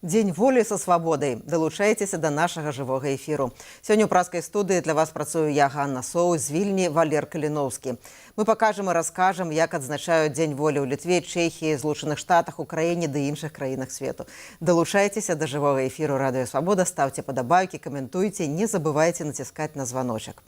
Дзень волі са свабодай. Далучайцеся да нашага жывога эфіру. Сёння ў праскай студыі для вас працую я, Ганна Соу, з Вільні, Валер Каліноўскі. Мы пакажам і раскажам, як адзначаюць Дзень волі ў Літве, Чэхіі, Злучаных Штатах, Украіне ды іншых краінах свету. Далучайцеся да жывога эфіру Радыё Свабода, ставце падабайкі, каментуйце, не забывайце націскаць на званочак.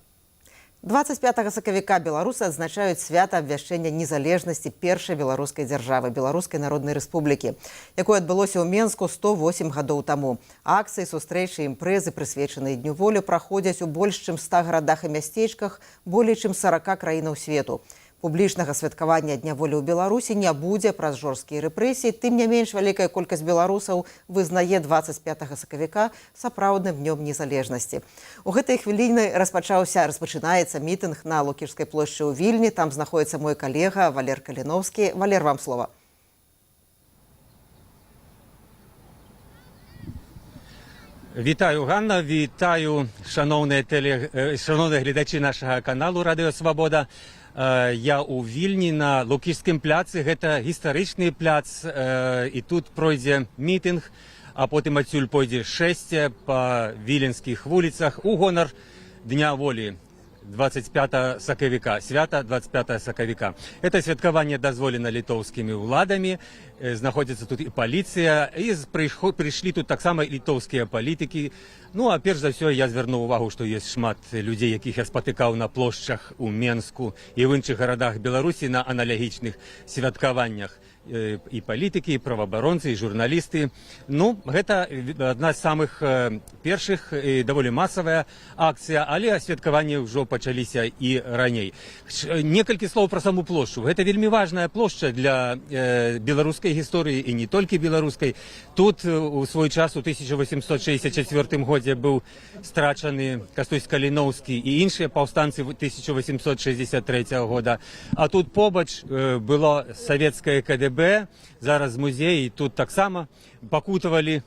25 сакавіка беларусы адзначаюць свята абвяшчэння незалежнасці першай беларускай дзяржавы, Беларускай Народнай Рэспублікі, якое адбылося ў Менску 108 гадоў таму. Акцыі, сустрэчы, імпрэзы, прысвечаныя Дню волі, праходзяць у больш чым 100 гарадах і мястэчках болей чым 40 краінаў свету. Публічнага святкавання Дня волі ў Беларусі не будзе праз жорсткія рэпрэсіі, тым не менш вялікая колькасць беларусаў вызнае 25 сакавіка сапраўдным днём незалежнасці. У гэтай хвіліны распачынаецца мітынг на Лукішскай плошчы ў Вільні. Там знаходіцца мой калега Валер Каліноўскі. Валер, вам слова. Вітаю, Ганна, вітаю шановні глядачі нашого каналу Радіо Свобода. Я у Вільні на Лукішскім пляцы, гэта гістарычны пляц, і тут пройдзе мітинг, а потым адсюль пойдзе шэсце па віленскіх вуліцах у гонар Дня волі 25 сакавіка, свята 25 сакавіка. Это святкаванне дазволена літоўскімі ўладамі, знаходзіцца тут і паліцыя, і прыйшлі тут таксама літоўскія палітыкі. Ну, а перш за ўсё я звярнуў увагу, што ёсць шмат людзей, якіх я спатыкаў на плошчах у Менску і ў іншых гарадах Беларусі на аналагічных святкаваннях. І палітыкі, і праваабаронцы, і журналісты. Ну, гэта адна з самых першых і даволі масавая акцыя, але святкаванні ўжо пачаліся і раней. Некалькі слоў пра саму плошчу. Гэта вельмі важная плошча для беларускай гісторыі і не толькі беларускай. Тут у свой час у 1864 годзе быў страчаны Кастусь Каліноўскі і іншыя паўстанцы 1863 года. А тут побач было савецкае КДБ, зараз музей, і тут таксама пакутавалі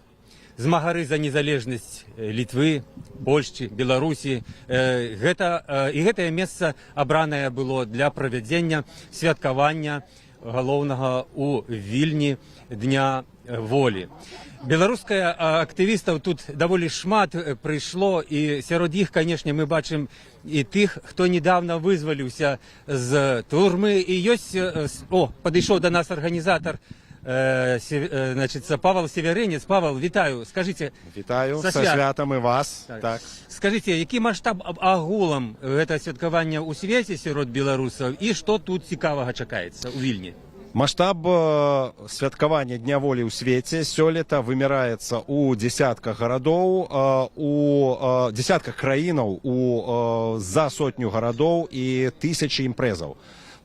змагары за незалежнасць Літвы, Польшчы, Беларусі. І гэтае месца абранае было для правядзення святкавання галоўнага у Вільні Дня волі. Беларуская актывістаў тут даволі шмат прыйшло, і сярод іх, канешне, мы бачым і тых, хто недавно вызваліўся з турмы. І ёсць, падышоў до нас арганізатар, Павел Северинец. Павел, вітаю. Скажите, вітаю, со святом і вас. Так. Скажите, який масштаб агулам гэта святкавання ў свеце сярод беларусаў, і што тут цікавага чакаецца у Вільні? Масштаб святкавання Дня волі ў свеце сёлета вымяраецца у десятках гарадоў, у десятках краінаў, за сотню гарадоў і тысячы імпрэзаў.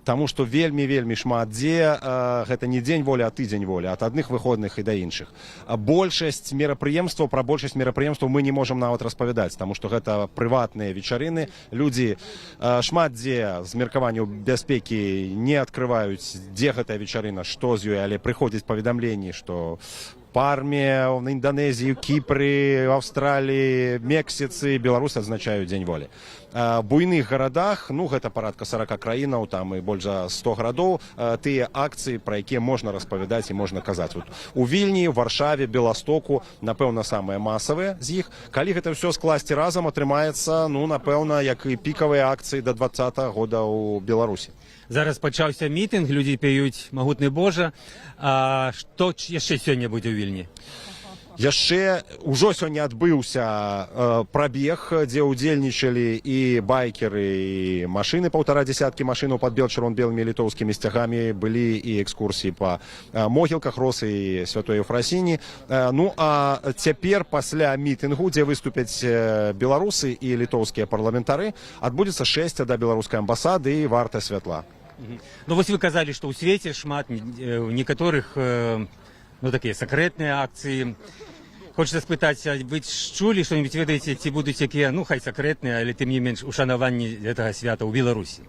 Таму што вельмі шмат дзе гэта не дзень волі, а тыдзень волі, ад адных выходных і да іншых. Пра большасць мерапрыемстваў мы не можам нават распавядаць, таму што гэта прыватныя вечарыны. Людзі шмат дзе з меркаванняў бяспекі не адкрываюць, дзе гэтая вечарына, што з ёй, але прыходзяць паведамленні, што Парме, в Индонезии, Кипре, Австралии, Мексицы, беларусы адзначаюць Дзень волі. Буйных гарадах, ну гэта парадка 40 краінаў, там і больш за 100 гарадоў, тыя акцыі, пра якія можна распавядаць і можна казаць. Вот у Вільні, Варшаве, Беластоку, напэўна, самыя масавыя з іх. Калі гэта ўсё скласці разам, атрымаецца, ну, напэўна, як і пікавыя акцыі да 20-го года ў Беларусі. Зараз пачаўся мітинг, людзі пяюць магутны Божа. А што яшчэ сёння будзе ў Вільні? Яшчэ ўжо сёння адбыўся прабег, дзе ўдзельнічалі і байкеры, і машыны, 1,5 дзесяткі машынаў пад чырвона-белымі літоўскімі сцягамі, былі і экскурсіі па могілках Росы і Святой Ефрасіні. Ну, а цяпер пасля мітынгу, дзе выступяць беларусы і літоўскія парламентары, адбудзецца шэсце да беларускай амбасады і варта святла. Ну, вось вы казалі, што ў свеце шмат некаторых, ну, такія сакрэтныя акцыі. Хочется спытаць, вы чулі што-нибудь, ведаеце, ці будуць якія, ну, хай сакрэтныя, але тым не менш ушанаванні гэтага свята ў Беларусі?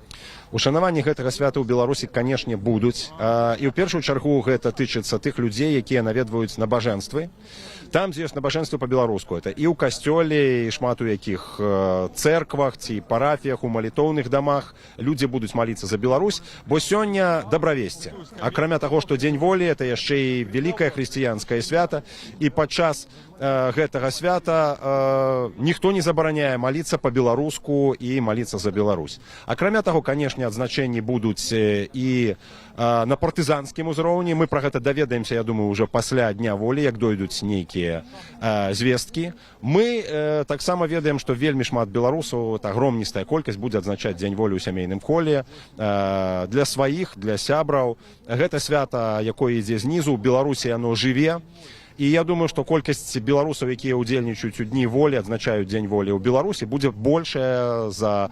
Ушанаванні гэтага свята ў Беларусі, канешне, будуць. І ў першую чаргу гэта тычыцца тых людзей, якія наведваюць набажэнствы. Там, дзе ёсць набажэнствы па-беларуску, это і ў касцёле, і шмат у якіх цэрквах ці парафіях, у малітоўных дамах людзі будуць маліцца за Беларусь, бо сёння дабравесце. Акрамя таго, што Дзень волі, это яшчэ і вялікае хрысціянскае свята, і падчас гэтага свята ніхто не забараняе маліцца па-беларуску і маліцца за Беларусь. Акрамя таго, канешне, адзначэнні будуць і на партызанскім узроўні. Мы пра гэта даведаемся, я думаю, уже пасля Дня волі, як дойдуць нейкія звесткі. Мы таксама ведаем, што вельмі шмат беларусаў, агромністая колькасць, будзе адзначаць Дзень волі ў сямейным коле для сваіх, для сябраў. Гэта свята, якое ідзе знізу, у Беларусі яно жыве. І я думаю, што колькасць беларусаў, якія ўдзельнічаюць у Дні волі, адзначаюць Дзень волі ў Беларусі, будзе большая за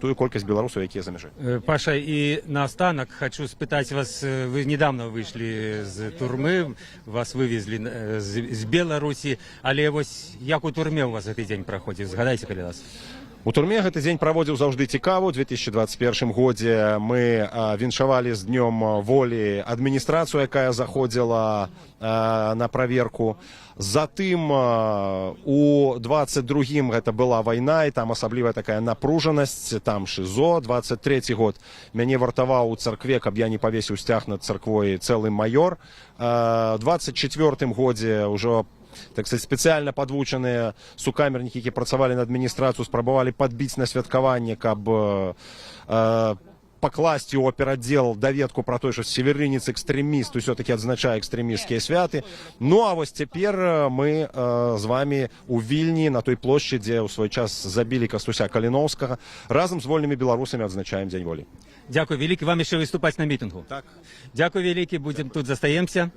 тую колькасць беларусаў, якія за мяжой. Паша, і наостанок хочу спытаць вас, вы недавно выйшлі з турмы, вас вывезлі з Беларусі, але вось як у турме у вас гэты дзень праходзіў, згадайце, калі ласка. У турме гэты дзень праводзіў заўжды цікава. У 2021 годзе мы віншавалі з Днём волі адміністрацыю, якая заходзіла на праверку. Затым у 22-м гэта была вайна, і там асаблівая такая напружанасць, там ШИЗО. 23-й год мяне вартаваў у царкве, каб я не павесіў сцяг над царквой цэлы майор. 24-м годзе ўжо, так сказать, спецыяльна падвучаныя сукамернікі, які працавалі на адміністрацыю, спрабавалі падбіць на святкаванне, каб пакласці ў операддзел даведку пра той, што северынец экстрэміст усё-таки адзначае экстрэмісцкія святы. Ну а вось цяпер мы з вами у Вільні, на той плошчы, дзе ў свой час забілі Кастуся Каліноўскага, разам з вольнымі беларусамі адзначаем Дзень волі. Дзякуй вялікі, вам яшчэ выступаць на мітынгу. Так. Дзякуй вялікі, будзем тут застаемся.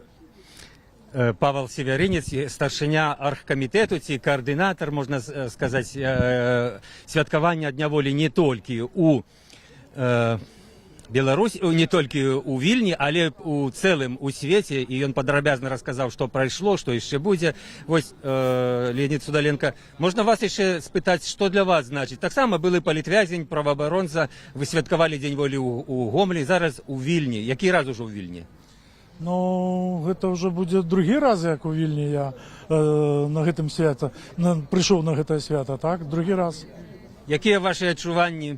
Павел Северинец, старшыня аргкамітэту ці каардынатар, можна сказаць, святкавання Дня волі не толькі у Беларусі, не толькі у Вільні, але у цэлым у свеце, і ён падрабязна расказаў, што прайшло, што яшчэ будзе. Вось, Леонид Судаленко, можна вас яшчэ спытаць, што для вас значыць? Таксама былы палітвязень, праваабаронца, вы святкавалі Дзень волі у Гомелі, зараз у Вільні. Які раз ужо ў Вільні? Ну, гэта ўжо будзе другі раз, як у Вільні я на гэтым свята, прыйшоў на гэтае свята, так? Другі раз. Якія вашы адчуванні?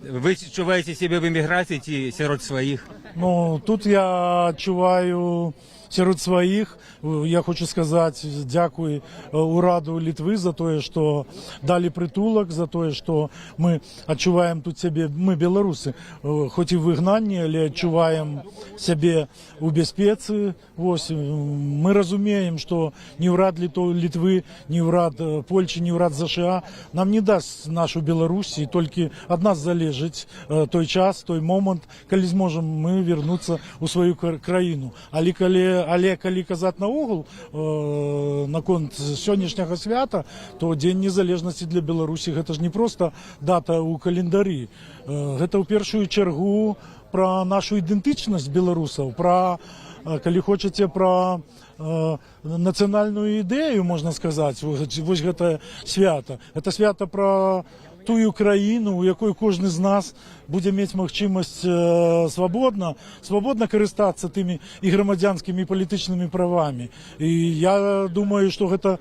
Вы адчуваеце сябе в эміграцыі ці сярод сваіх? Ну, тут я адчуваю сярод сваіх. Я хочу сказаць дзякуй ураду Літвы за тое, што далі прытулак, за тое, што мы адчуваем тут сябе, мы беларусы, хоць і в выгнанні, але адчуваем сябе у бяспецы. Вось, мы разумеем, што ні ўрад Літвы, ні ўрад Польшчы, ні ўрад ЗША нам не дасць нашу Беларусь, і толькі ад нас залежыць той час, той момант, калі зможам мы вернуцца ў сваю краіну. Але калі казаць наогул наконт сённяшняга свята, то Дзень незалежнасці для Беларусі гэта ж не проста дата ў календары. Гэта ў першую чаргу пра нашу ідэнтычнасць беларусаў, пра, калі хочаце, пра нацыянальную ідэю, можна сказаць. Вось гэта свята. Гэта свята пра тую краіну, у якой кожны з нас будзе мець магчымасць свабодна карыстацца тымі і грамадзянскімі і палітычнымі правамі. І я думаю, што гэта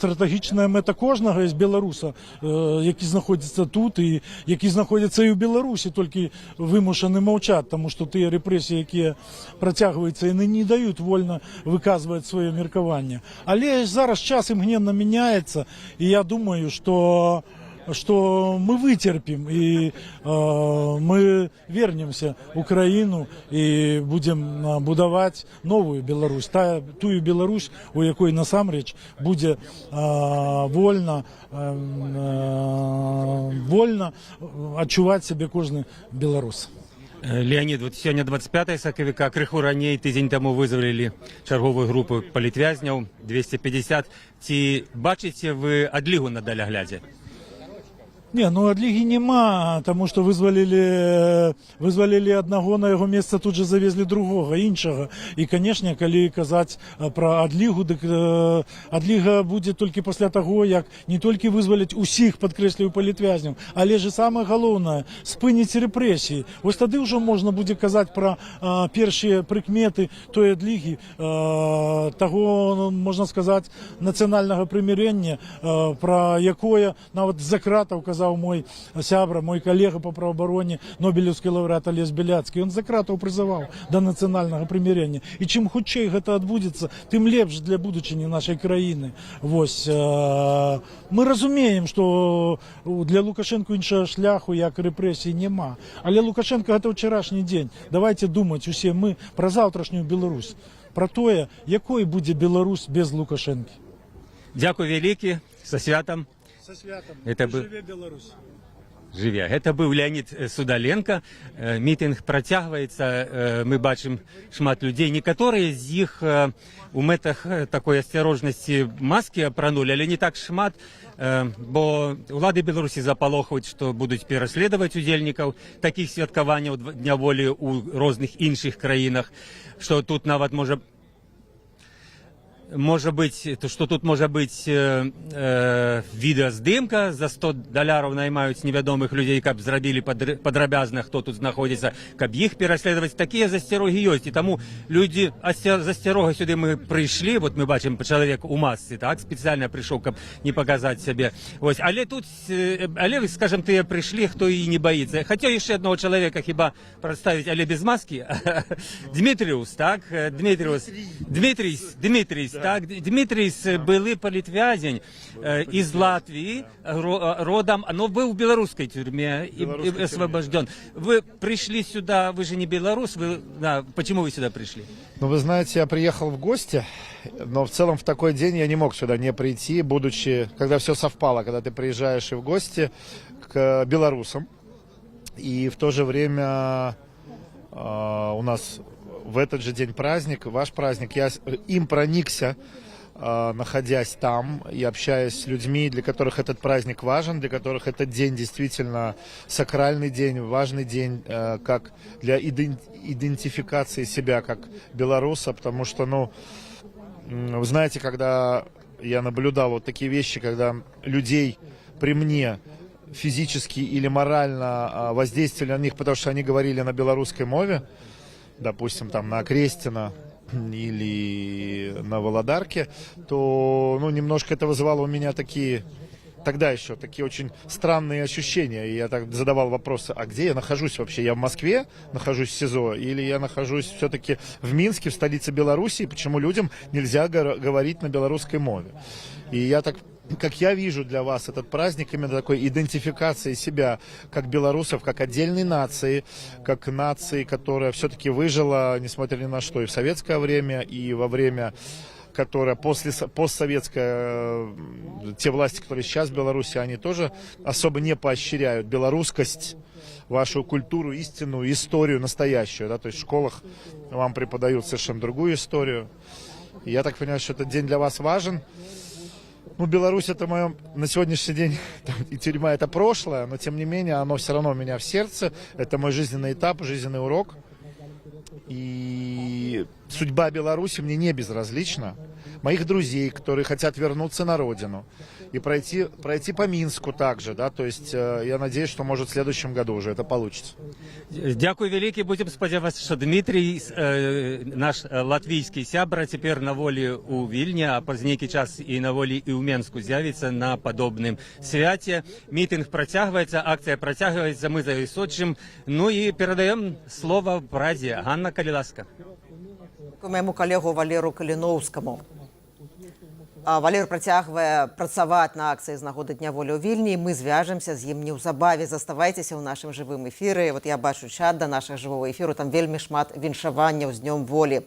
стратэгічная мэта кожнага з беларуса, які знаходзіцца тут і які знаходзіцца і ў Беларусі, толькі вымушаны маўчаць, таму што тыя рэпрэсіі, якія працягваюцца, яны не даюць вольна выказваць сваё меркаванне. Але зараз час імгненна мяняецца, і я думаю, што мы выцерпім і мы вернемся ў краіну і будзем будаваць новую Беларусь, тую Беларусь, у якой насамрэч будзе вольна адчуваць сябе кожны беларус. Леонид, вот сёння 25 сакавіка, крыху раней, тыдзень таму вызвалілі чарговую групу палітвязняў, 250. Ці бачыце вы адлігу на даляглядзе? Не, ну адлігі нема, тому що вызвалілі аднаго, на яго месца тут же завезли другога, іншага. І, канешне, калі казаць пра адлігу, дык адліга будзе толькі пасля таго, як не толькі вызваляць усіх, падкрэсліваю, палітвязняў, але ж і самае галоўнае, спыніць рэпрэсіі. Вось тады ўжо можна будзе казаць пра першыя прыкметы той адлігі, таго, можна сказаць, нацыянальнага прымірэння, пра якое нават з-за кратаў казаў мой сябра, мой калега по правоабароне, нобелевскі лаўрэат Алесь Беляцкі. Ён за кратаў прызываў да нацыянальнага прымірэння. І чым хутчэй гэта адбудзецца, тым лепш для будучыні нашай краіны. Вось, мы разумеем, што для Лукашэнка іншага шляху, як рэпрэсій, няма. Але Лукашенко гэта ўчарашні дзень. Давайте думаць усе мы пра заўтрашнюю Беларусь, пра тое, якой будзе Беларусь без Лукашэнкі. Дзякуй вялікі, са святам. Со святом. Это Жыве Беларусь. Жыве. Гэта быў Леонид Судаленко. Мітынг працягваецца. Мы бачым шмат людзей. Некаторыя з іх у мэтах такой асцярожнасці маскі апранулі, але не так шмат, бо ўлады Беларусі запалохаюць, што будуць пераследаваць удзельнікаў такіх святкаванняў Дня волі ў розных іншых краінах, што тут нават можа быть, что тут может быть відэаздымка, за $100 наймаюць невядомых людзей, каб зрабілі падрабязна, хто тут знаходзіцца, каб іх пераследаваць. Такія засцярогі ёсць, і таму людзі засцярога сюды мы прыйшлі, вот мы бачым чалавек у масцы, так, спецыяльна прыйшоў, каб не паказаць сябе. Вось, але тут, але, скажем, тыя прыйшлі, хто і не баіцца. Хацеў яшчэ аднаго чалавека хіба прадставіць, але без маскі. Дмітрыус, так, Дмітрыйс, так, Дмитрийс былы палітвязень из Латвии родом, но был в белорусской тюрьме и освобожден. Вы пришли сюда, вы же не белорус, почему вы сюда пришли? Ну, вы знаете, я приехал в гости, но в целом в такой день я не мог сюда не прийти, будучи, когда все совпало, когда ты приезжаешь и в гости к белорусам, и в то же время у нас в этот же день праздник, ваш праздник, я им проникся, находясь там и общаясь с людьми, для которых этот праздник важен, для которых этот день действительно сакральный день, важный день, как для идентификации себя как белоруса, потому что, ну, вы знаете, когда я наблюдал вот такие вещи, когда людей при мне физически или морально воздействовали на них, потому что они говорили на белорусской мове, допустим, там на Крестина или на Володарке, то, ну, немножко это вызывало у меня такие, тогда еще, такие очень странные ощущения. И я так задавал вопросы, а где я нахожусь вообще? Я в Москве нахожусь в СИЗО или я нахожусь все-таки в Минске, в столице Беларуси? Почему людям нельзя говорить на белорусской мове? И я так, как я вижу для вас этот праздник, именно такой идентификации себя как белорусов, как отдельной нации, как нации, которая все-таки выжила, несмотря ни на что, и в советское время, и во время, которое постсоветское, те власти, которые сейчас в Беларуси, они тоже особо не поощряют белорусскость, вашу культуру, истинную историю настоящую, да, то есть в школах вам преподают совершенно другую историю. И я так понимаю, что этот день для вас важен. Ну, Беларусь это мое на сегодняшний день, и тюрьма это прошлое, но тем не менее оно все равно у меня в сердце. Это мой жизненный этап, жизненный урок. И судьба Беларуси мне не безразлична. Моих друзей, которые хотят вернуться на родину и пройти по Минску также, да, то есть я надеюсь, что, может, в следующем году уже это получится. Дякую вялікі, будем спадзявацца, што Дмітрый, наш латвійскі сябра, цяпер на волі ў Вільні, а праз нейкі час і на волі і ў Менску з'явіцца на падобным свяце. Мітынг працягваецца, акцыя працягваецца, мы за ёй сочым. Ну і перадаем слова Празе. Ганна, калі ласка. Моему коллегу Валеру Каліноўскаму. Валер працягвае працаваць на акцыі з нагоды Дня волі ў Вільні. Мы звяжемся з ім неўзабаве. Заставайцеся ў нашым жывым эфіры. Вот я бачу чат да нашага жывого эфіру. Там вельмі шмат віншаванняў з Днём волі.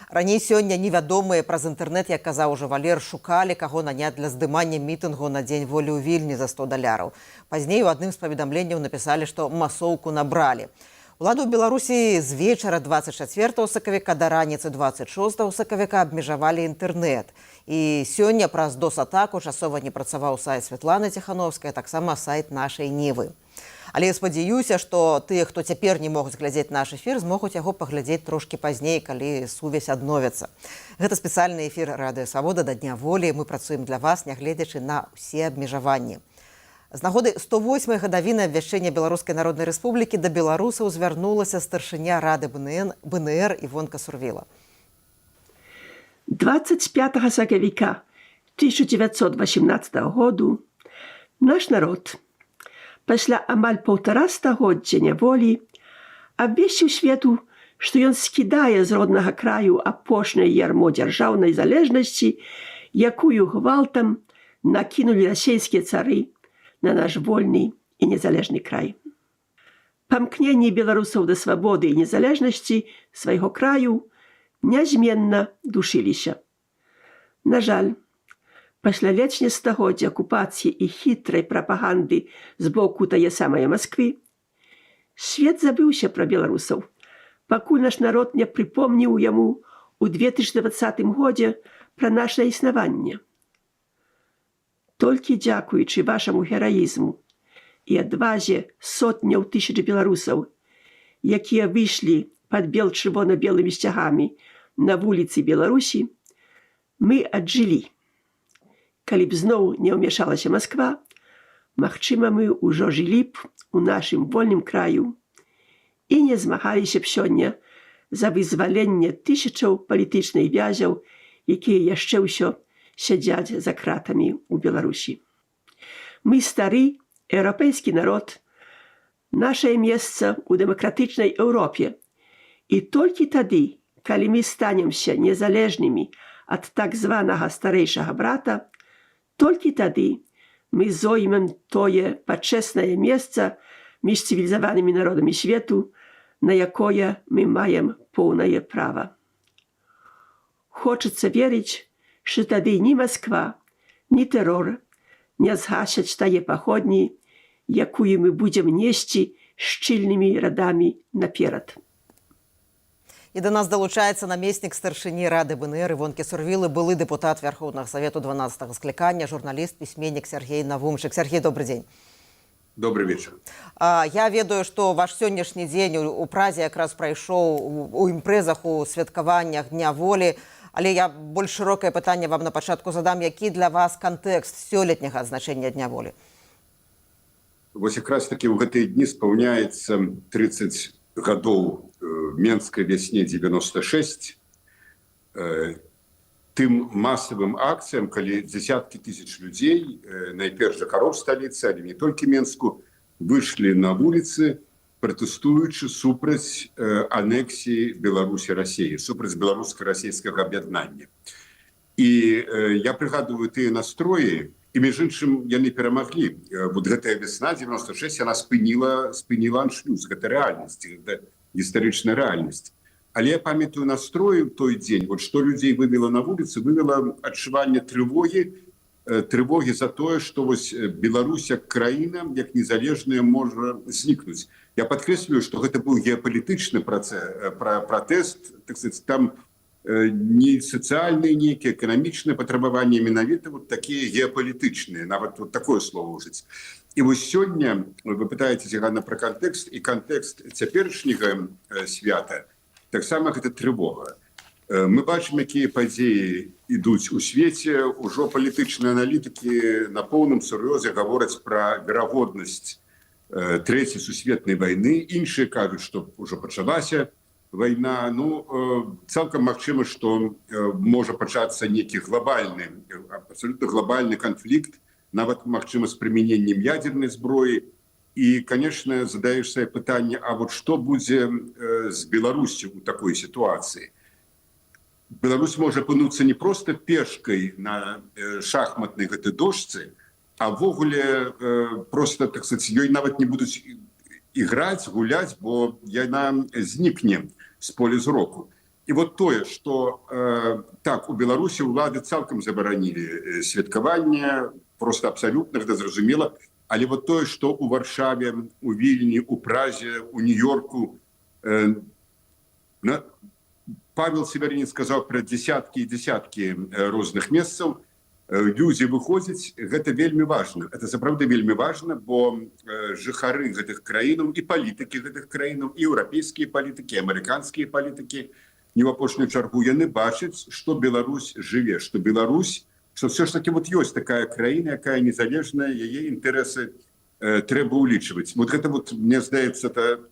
Раней сёння невядомыя праз інтэрнэт, як казаў ужо Валер, шукалі, каго наняць для здымання мітынгу на Дзень волі ў Вільні за $100. Пазней у адным з паведамленняў напісалі, што масоўку набралі. Уладу ў Беларусі з вечара 24 сакавіка да раніцы 26 сакавіка абмежавалі інтэрнэт. І сёння праз DOS-атаку часова не працаваў сайт Святланы Ціхановскай, таксама сайт нашай Нівы. Але я спадзяюся, што тыя, хто цяпер не могуць глядзець наш эфір, змогуць яго паглядзець трошкі пазней, калі сувязь адновіцца. Гэта спецыяльны эфір Радыё Свабода да Дня волі. Мы працуем для вас, нягледзячы на ўсе абмежаванні. З нагоды 108-й гадавіны абвяшчэння Беларускай Народнай Рэспублікі да беларусаў звярнулася старшыня Рады БНР Івонка Сурвіла. 25 сакавіка 1918 году наш народ пасля амаль 1,5 стагоддзя няволі абвесціў свету, што ён скідае з роднага краю апошняе ярмо дзяржаўнай залежнасці, якую гвалтам накінулі расейскія цары на наш вольны і незалежны край. Памкненні беларусаў да свабоды і незалежнасці свайго краю нязменна душыліся. На жаль, пасля летняе стагоддзя акупацыі і хітрай прапаганды з боку тае самае Масквы, свет забыўся пра беларусаў, пакуль наш народ не прыпомніў яму ў 2020 годзе пра наша існаванне. Толькі дзякуючы вашаму гераізму і адвазе сотняў тысяч беларусаў, якія выйшлі пад чырвона-белымі сцягамі на вуліцы Беларусі, мы аджылі. Калі б зноў не ўмяшалася Масква, магчыма, мы ўжо жылі б у нашым вольным краю і не змагаліся б сёння за вызваленне тысячаў палітычных вязяў, якія яшчэ ўсё сядзяць за кратамі ў Беларусі. Мы стары еўрапейскі народ, нашае месца ў дэмакратычнай Еўропе. І толькі тады, калі мы станемся незалежнымі ад так званага старэйшага брата, толькі тады мы зоймем тое пачэснае месца між цывілізаванымі народамі свету, на якое мы маем поўнае права. Хочацца верыць, што тады ні Масква, ні тэрор не згасяць тае паходні, якую мы будзем несці шчыльнымі радамі наперад. І да нас далучаецца намеснік старшыні Рады БНР Івонкі Сурвілы, былы дэпутат Вярхоўнага Савету 12-го склікання, журналіст, пісьменнік Сергей Навумчык. Сергей, добрый дзень. Добрый вечер. Я ведаю, што ваш сённяшні дзень у Празе якраз прайшоў у імпрэзах, у святкаваннях Дня волі. Але я больш шырокае пытанне вам на пачатку задам. Які для вас кантэкст сёлетняга адзначэння Дня волі? Вось якраз таки ў гэтыя дні спаўняецца 30 гадоў Менскай вясне 96. Тым масавым акцыям, калі дзесяткі тысяч людзей, найперш жыхароў сталіцы, але не толькі Менску, выйшлі на вуліцы, пратэстуючы супраць анексіі Беларусі Расіі, супраць беларуска-расійскага аб'яднання. І я прыгадываю тыя настроі, і між іншым яны перамаглі. Вот гэтая весна 96 яна спыніла аншлюз, гэта рэальнасць, гэта гістарычная рэальнасць. Але я памятаю настроі ў той дзень, вот што людзей вывела на вуліцы, вывела адчуванне трывогі за тое, што вось Беларусь як краіна, як незалежная можа знікнуць. Я падкрэслюю, што гэта быў геапалітычны пратэст, так сказать, там не сацыяльныя нейкія эканамічныя патрабаванні, менавіта вот такія геапалітычныя, нават вот такое слово ўжыць. І вось сёння вы пытаецеся пра кантэкст, і кантэкст цяперашняга свята таксама гэта трывога. Мы бачым, якія падзеі ідуць у свеце, ужо палітычныя аналітыкі на поўным сур'ёзе гавораць пра верагоднасць Трэцяй сусветнай вайны. Іншыя кажуць, што ўжо пачалася вайна. Цалкам магчыма, што можа пачацца нейкі глобальны, абсалютна глобальны канфлікт, нават магчыма з прымяненнем ядзернай зброі. І, конечно, задаеш сабе пытанне, а вот што будзе з Беларусю ў такой сітуацыі? Беларусь можа апынуцца не проста пешкай на шахматнай гэтай дошцы, а ввогуле просто, так сказать, ёй нават не будуць іграць, гуляць, бо яна знікне з поля зроку. І вот тое, што так, у Беларусі ўлады цалкам забаранілі святкаванне, просто абсалютна гэта зразумела, але вот тое, што у Варшаве, у Вільні, у Празе, у Нью-Йорку Павел Северянин сказаў пра дзесяткі і дзесяткі розных месцаў. Людзі выходзяць, гэта вельмі важна. Это сапраўды вельмі важна, бо жыхары гэтых краінаў і палітыкі гэтых краінаў, і еўрапейскія палітыкі, амерыканскія палітыкі, не ў апошнюю чаргу, яны бачаць, што Беларусь жыве, што Беларусь, што все ж таки вот ёсць такая краіна, якая незалежная, яе інтарэсы трэба ўлічваць. Вот гэта, вот, мне здаецца, это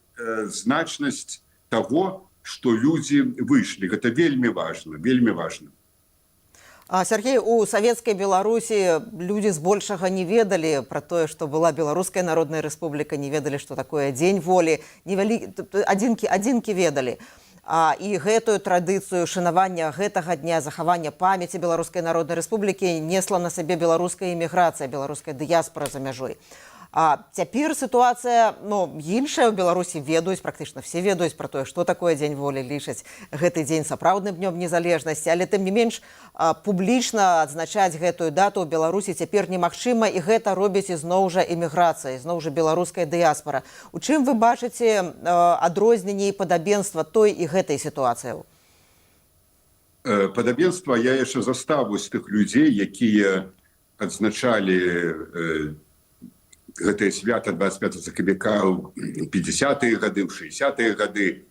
значнасць таго, што людзі выйшлі. Гэта вельмі важна, вельмі важна. Сергей, у савецкай Беларусі людзі збольшага не ведалі пра тое, што была Беларуская Народная Рэспубліка, не ведалі, што такое дзень волі, адзінкі ведалі. І гэтую традыцыю шанавання гэтага дня, захавання памяці Беларускай Народнай Рэспублікі несла на сабе беларуская эміграцыя, беларуская дыяспара за мяжой. Цяпер сітуацыя іншая. У Беларусі ведаюць, практычна все ведаюць пра тое, што такое дзень волі, лічаць гэты дзень сапраўдным днём незалежнасці, але тым не менш публічна адзначаць гэтую дату ў Беларусі цяпер немагчыма, і гэта робіць ізноў жа эміграцыя, ізноў жа беларуская дыяспара. У чым вы бачыце адрозненне і падабенства той і гэтай сітуацыі? Падабенства я яшчэ заставу з тых людзей, якія адзначалі гэтае свята 25 сакавіка ў 50-е гады, ў 60-е гады.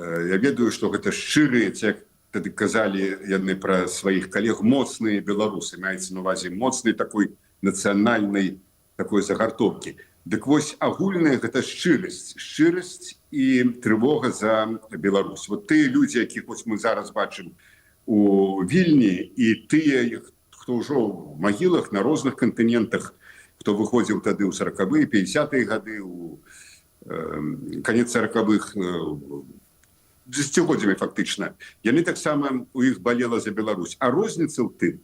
Я ведаю, што гэта шчырыя, як тады казалі яны пра сваіх калег, моцныя беларусы, маецца на увазе моцнай такой нацыянальнай такой загартоўкі. Дык вось агульная гэта шчырасць і трывога за Беларусь. Вот тыя людзі, якіх вось мы зараз бачым у Вільні, і тыя, хто ўжо ў магілах на розных кантынентах, хто выходзіў тады ў 40-е, 50-е гады, у канец 40-х, дзесяцігоддзямі фактычна. Яны таксама, у іх балела за Беларусь. А розніца ў тым,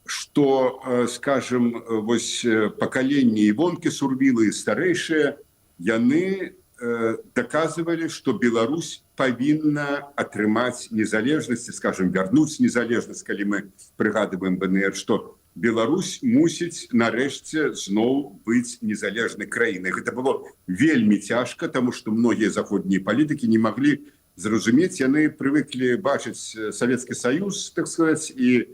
што, скажем, вось пакаленні Івонкі Сурвілы, старэйшыя, яны даказвалі, што Беларусь павінна атрымаць незалежнасць, скажем, вярнуць незалежнасць, калі мы прыгадваем БНР, што Беларусь мусіць нарэшце зноў быць незалежнай краінай. Гэта было вельмі цяжка, таму што многія заходнія палітыкі не маглі зразумець, яны прывыклі бачыць Савецкі Саюз, так сказаць, і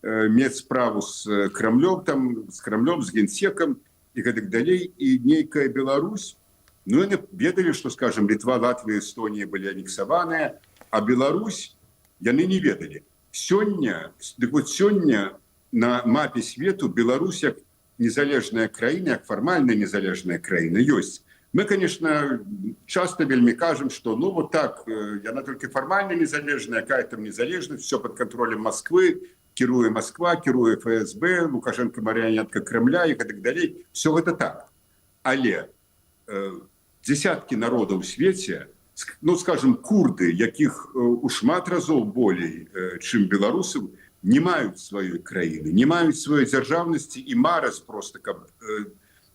мець справу з Крамлём, з генсекам і гэтак далей, і нейкая Беларусь. Яны ведалі, што, скажем, Літва, Латвія, Эстонія былі анексаваныя, а Беларусь яны не ведалі. Сёння на мапе свету Беларусь як незалежная краіна, як фармальная незалежная краіна ёсць. Мы, конечно, часто вельмі кажам, што вот так, яна толькі фармальна незалежная, якая там незалежнасць, все под контролем Москвы, кіруе Москва, кіруе ФСБ, Лукашенко марыянетка Кремля і гэтак далей. Все гэта так. Але дзесяткі народаў у свеце, скажем, курды, якіх у шмат разоў болей, чым беларусаў, не маюць сваёй краіны, не маюць сваёй дзяржаўнасці і мараць проста, каб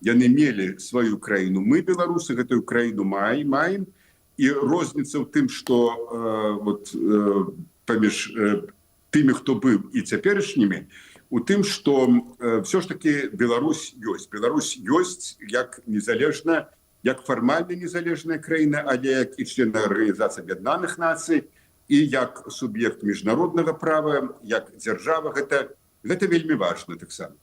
яны мелі сваю краіну. Мы, беларусы, гэтую краіну маем, і розніца ў тым, што паміж тымі, хто быў, і цяперашнімі, у тым, што все ж таки Беларусь ёсць. Беларусь ёсць як незалежная, як фармальна незалежная краіна, але як і член Арганізацыі Аб'яднаных Нацый, і як суб'ект міжнароднага права, як дзяржава, гэта вельмі важна таксама.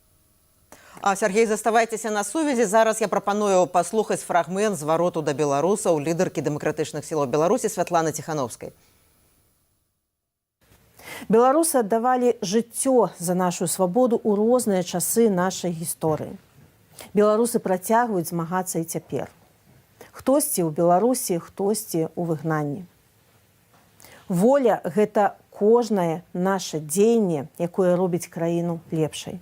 Сергей, заставайцеся на сувязі. Зараз я прапаную паслухаць фрагмент звароту да беларусаў лідаркі дэмакратычных сілаў Беларусі Святланы Ціхановскай. Беларусы аддавалі жыццё за нашу свабоду ў розныя часы нашай гісторыі. Беларусы працягваюць змагацца і цяпер. Хтосьці ў Беларусі, хтосьці ў выгнанні. Воля – гэта кожнае наша дзеянне, якое робіць краіну лепшай.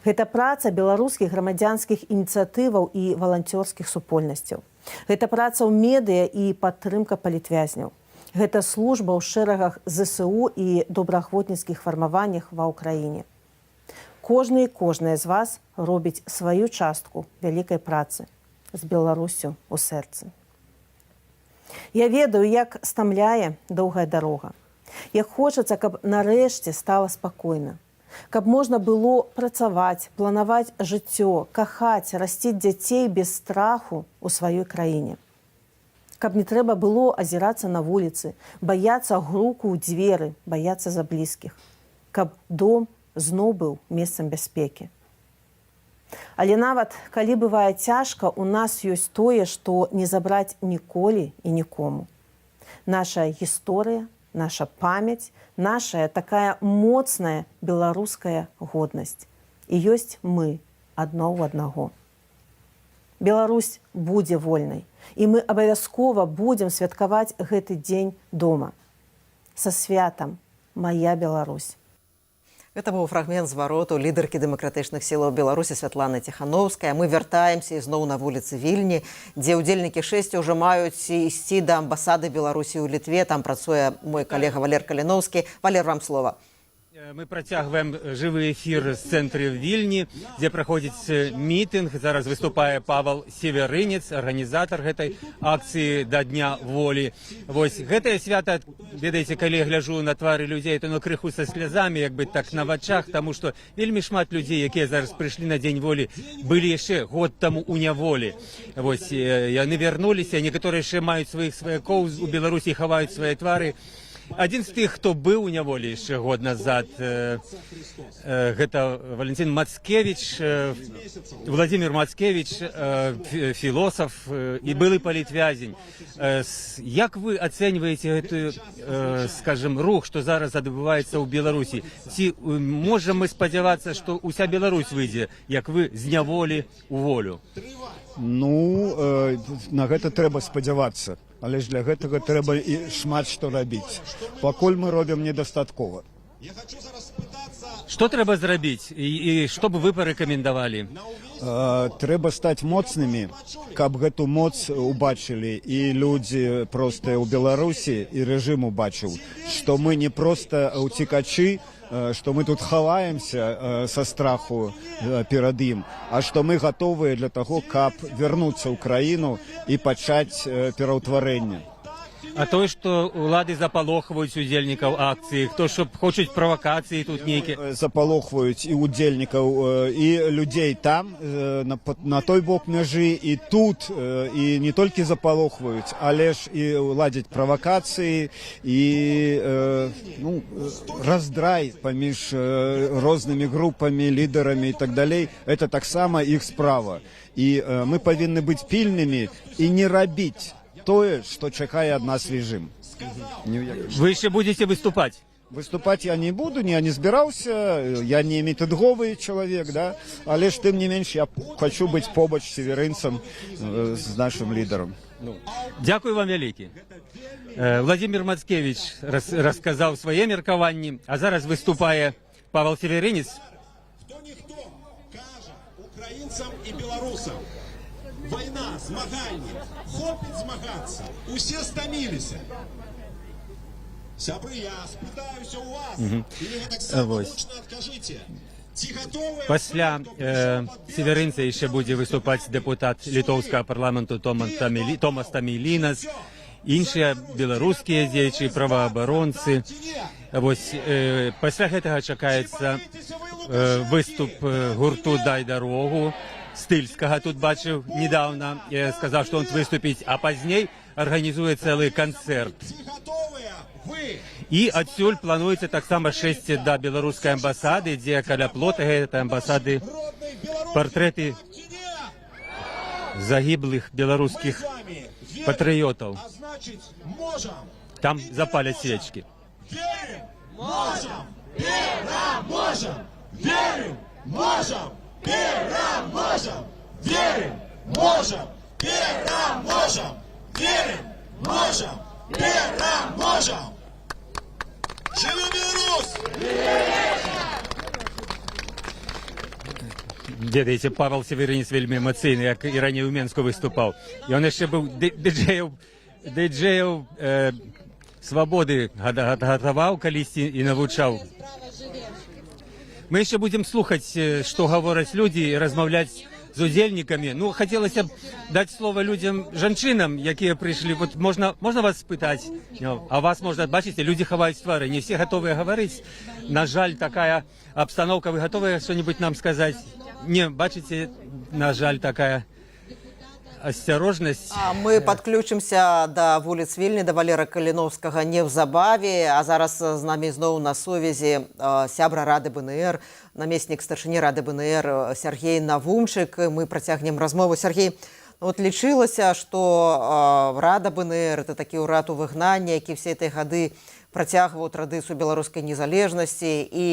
Гэта праца беларускіх грамадзянскіх ініцыятываў і валанцёрскіх супольнасцяў. Гэта праца ў медыа і падтрымка палітвязняў. Гэта служба ў шэрагах ЗСУ і добраахвотніцкіх фармаваннях ва ўкраіне. Кожны і кожная з вас робіць сваю частку вялікай працы з Беларусю ў сэрцы. Я ведаю, як стамляе доўгая дарога. Як хочацца, каб нарэшце стала спакойна. Каб можна было працаваць, планаваць жыццё, кахаць, расціць дзяцей без страху ў сваёй краіне. каб не трэба было азірацца на вуліцы, баяцца груку ў дзверы, баяцца за блізкіх, каб дом зноў быў месцам бяспекі. Але нават калі бывае цяжка, у нас ёсць тое, што не забраць ніколі і нікому. Наша гісторыя, наша памяць, наша такая моцная беларуская годнасць. І ёсць мы адно ў аднаго. Беларусь будзе вольнай, і мы абавязкова будзем святкаваць гэты дзень дома. Са святам, мая Беларусь. Гэта быў фрагмент звароту лідаркі дэмакратычных сілаў Беларусі Святланы Ціханаўскай. Мы вяртаемся ізноў на вуліцы Вільні, дзе ўдзельнікі шэсця ўжо маюць ісці да амбасады Беларусі ў Літве. Там працуе мой калега Валер Каліноўскі. Валер, вам слова. Мы працягваем жывы эфір з цэнтры Вільні, дзе праходзіць мітынг. Зараз выступае Павал Северынец, арганізатар гэтай акцыі да Дня волі. Вось гэтае свята, ведаеце, калі я гляджу на твары людзей, то крыху са слязамі, як бы так на вачах, таму што вельмі шмат людзей, якія зараз прыйшлі на Дзень волі, былі яшчэ год таму ў няволі. Вось яны вярнуліся, некаторыя яшчэ маюць сваіх сваякоў у Беларусі, хаваюць свае твары. Адзін з тых, хто быў у няволі яшчэ год назад, гэта Валентин Мацкевич, Владимир Мацкевич, філосаф і былы палітвязень. Як вы ацэньваеце гэты, скажем, рух, што зараз адбываецца ў Беларусі? Ці можам мы спадзявацца, што ўся Беларусь выйдзе, як вы, з няволі ў волю? Ну, на гэта трэба спадзявацца. Але ж для гэтага трэба і шмат што рабіць. Пакуль мы робім недастаткова. Што трэба зрабіць і што б вы парэкамендавалі? Трэба стаць моцнымі, каб гэту моц убачылі і людзі простыя ў Беларусі, і рэжым убачыў, што мы не проста уцікачы, што мы тут хаваемся са страху перад ім, а што мы гатовыя для таго, каб вярнуцца ў краіну і пачаць пераўтварэнне. А тое, што ўлады запалохваюць удзельнікаў акцыі, хто што хочуць правакацыі тут нейкія? Запалохваюць і удзельнікаў, і людзей там, на той бок мяжы, і тут, і не толькі запалохваюць, але ж і ладзяць правакацыі, і раздрай паміж рознымі групамі, лідарамі і так далей. Это таксама іх справа. І мы павінны быць пільнымі і не рабіць тое, што чакае ад нас рэжым. Вы яшчэ будзеце выступаць? Выступаць я не буду, я не збіраўся, я не мітынговы чалавек, да? Але ж тым не менш я хочу быць побач з северынцам, з нашым лідарам. Дзякуй вам вялікі. Владимир Мацкевич расказаў свае меркаванні, а зараз выступае Павел Северынец. Хто-ніхто кажа украінцам і беларусам: вайна, змаганне, хопіць змагацца, усе стаміліся. Сябры, я спытаюся ў вас, і вы гэтаксама гучна адкажыце. Пасля Северынца яшчэ будзе выступаць дэпутат літоўскага парламенту Томас Тамілінас, іншыя беларускія дзеячы, праваабаронцы. Пасля гэтага чакаецца выступ гурту «Дай дарогу». Стыльскага тут бачыў недавно, сказаў, што он выступіць, а пазней арганізуе цэлы канцэрт. І адсюль плануецца таксама шэсце да беларускай амбасады, дзе каля плота гэтай амбасады партрэты загіблых беларускіх патрыётаў. Там запаляць свечкі. Верим, можем, пераможем! Верим, можем, пераможем! Верим, можем, пераможем! Верим, можем, пераможем! Жыве Беларусь! Ведаеце, Павел Северынец вельмі эмацыйны, як і раней у Менску выступаў. Ён яшчэ быў дыджэяў свабоды гатаваў калісьці і навучаў. Мы яшчэ будзем слухаць, што гавораць людзі, і размаўляць з удзельнікамі. Ну, хацелася б даць слова людзям, жанчынам, якія прыйшлі. Вот можна вас спытаць? А вас можна, бачыце, людзі хаваюць твары, не все гатовыя гаварыць. На жаль, такая абстаноўка. Вы гатовыя што-нибудь нам сказаць? Не, бачыце, на жаль, такая асцярожнасць. Мы падключымся да вуліц Вільні, да Валера Каліновскага неўзабаве, а зараз з намі зноў на сувязі сябра Рады БНР, намеснік старшыні Рады БНР Сергей Навумчык. Мы працягнем размову. Сергей, вот лічылася, што Рада БНР – это такі ўрад у выгнанні, які все этой гады працягваў традыцыю беларускай незалежнасці, і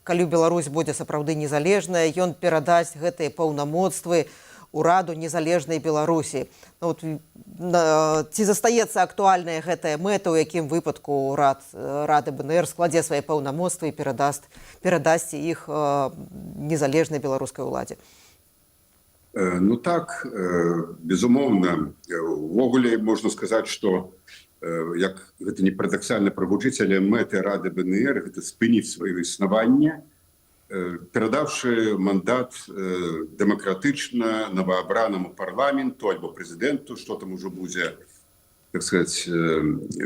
калі Беларусь будзе сапраўды незалежная, ён перадасць гэтыя паўнамоцтвы ураду незалежнай Беларусі. Ну, вот, ці застаецца актуальная гэтая мэта, у якім выпадку ўрад Рады БНР складзе свае паўнамоцтвы і перадасць іх незалежнай беларускай уладзе? Ну так, безумоўна, увогуле можна сказаць, што як гэта не парадаксальна прагучыць, але мэты Рады БНР гэта спыніць сваё існаванне, перадаўшы мандат дэмакратычна новаабранаму парламенту альбо прэзідэнту, што там ужо будзе, так сказаць,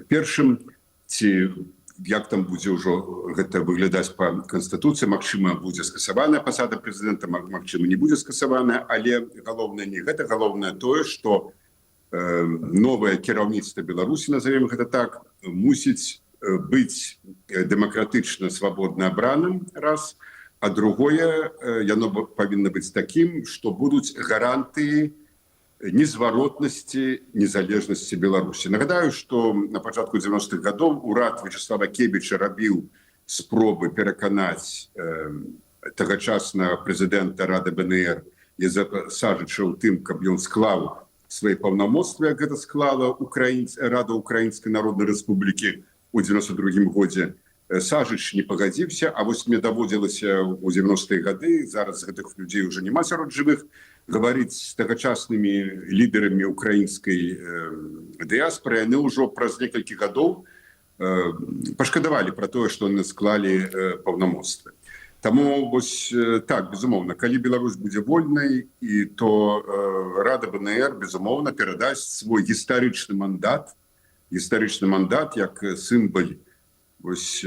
першым, ці як там будзе ўжо гэта выглядаць па канстытуцыі. Магчыма, будзе скасаваная пасада прэзідэнта, магчыма, не будзе скасаваная, але галоўнае не гэта, галоўнае тое, што новае кіраўніцтва Беларусі, назовем гэта так, мусіць быць дэмакратычна свабодна абраным, раз, а другое, яно павінна быць такім, што будуць гарантыі незваротнасці незалежнасці Беларусі. Нагадаю, што на пачатку 90-х гадоў урад Вячеслава Кебіча рабіў спробы пераканаць тагачаснага прэзідэнта Рады БНР Езапасажыча ў тым, каб ён склаў свае паўнамоцтвы, як гэта склала Рада Украінскай Народнай Рэспублікі ў 92-м годзе. Сажыч не пагадзіўся, а вось мне даводзілася ў 90-е гады, зараз гэтых людзей уже няма сярод жывых, гаварыць з тагачаснымі лідарамі украінскай дыяспоры. Яны ўжо праз некалькі гадоў пашкадавалі пра тое, што яны склалі паўнамоцтвы. Таму вось так, безумоўна, калі Беларусь будзе вольнай, і то Рада БНР, безумоўна, перадасць свой гістарычны мандат як сімвал вось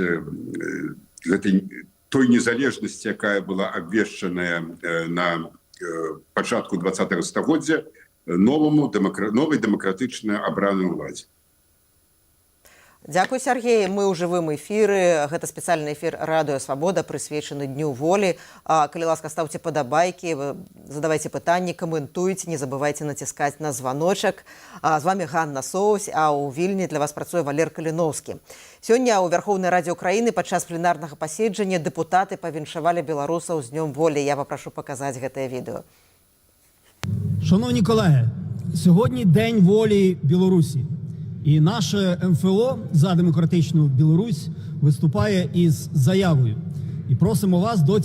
гэтай той незалежнасці, якая была абвешчаная на пачатку 20-го стагоддзя новай дэмакратычна абранай уладзе. Дзякуй, Сергей. Мы ў жывым эфіры. Гэта спецыяльны эфір Радыё Свабода, прысвечаны Дню волі. Калі ласка, ставце падабайкі, задавайце пытанні, каментуйце, не забывайце націскаць на званочак. З вами Ганна Соусь, а ў Вільні для вас працуе Валер Каліновскі. Сёння ў Верховнай Радзе Украіны падчас пленарнага паседжання дэпутаты павіншавалі беларусаў з Днём волі. Я папрашу паказаць гэтае відэо. Шановні колеги, сьогодні День волі Білорусі. І наше МФО «За демократичну Білорусь» виступає із заявою. І просимо вас до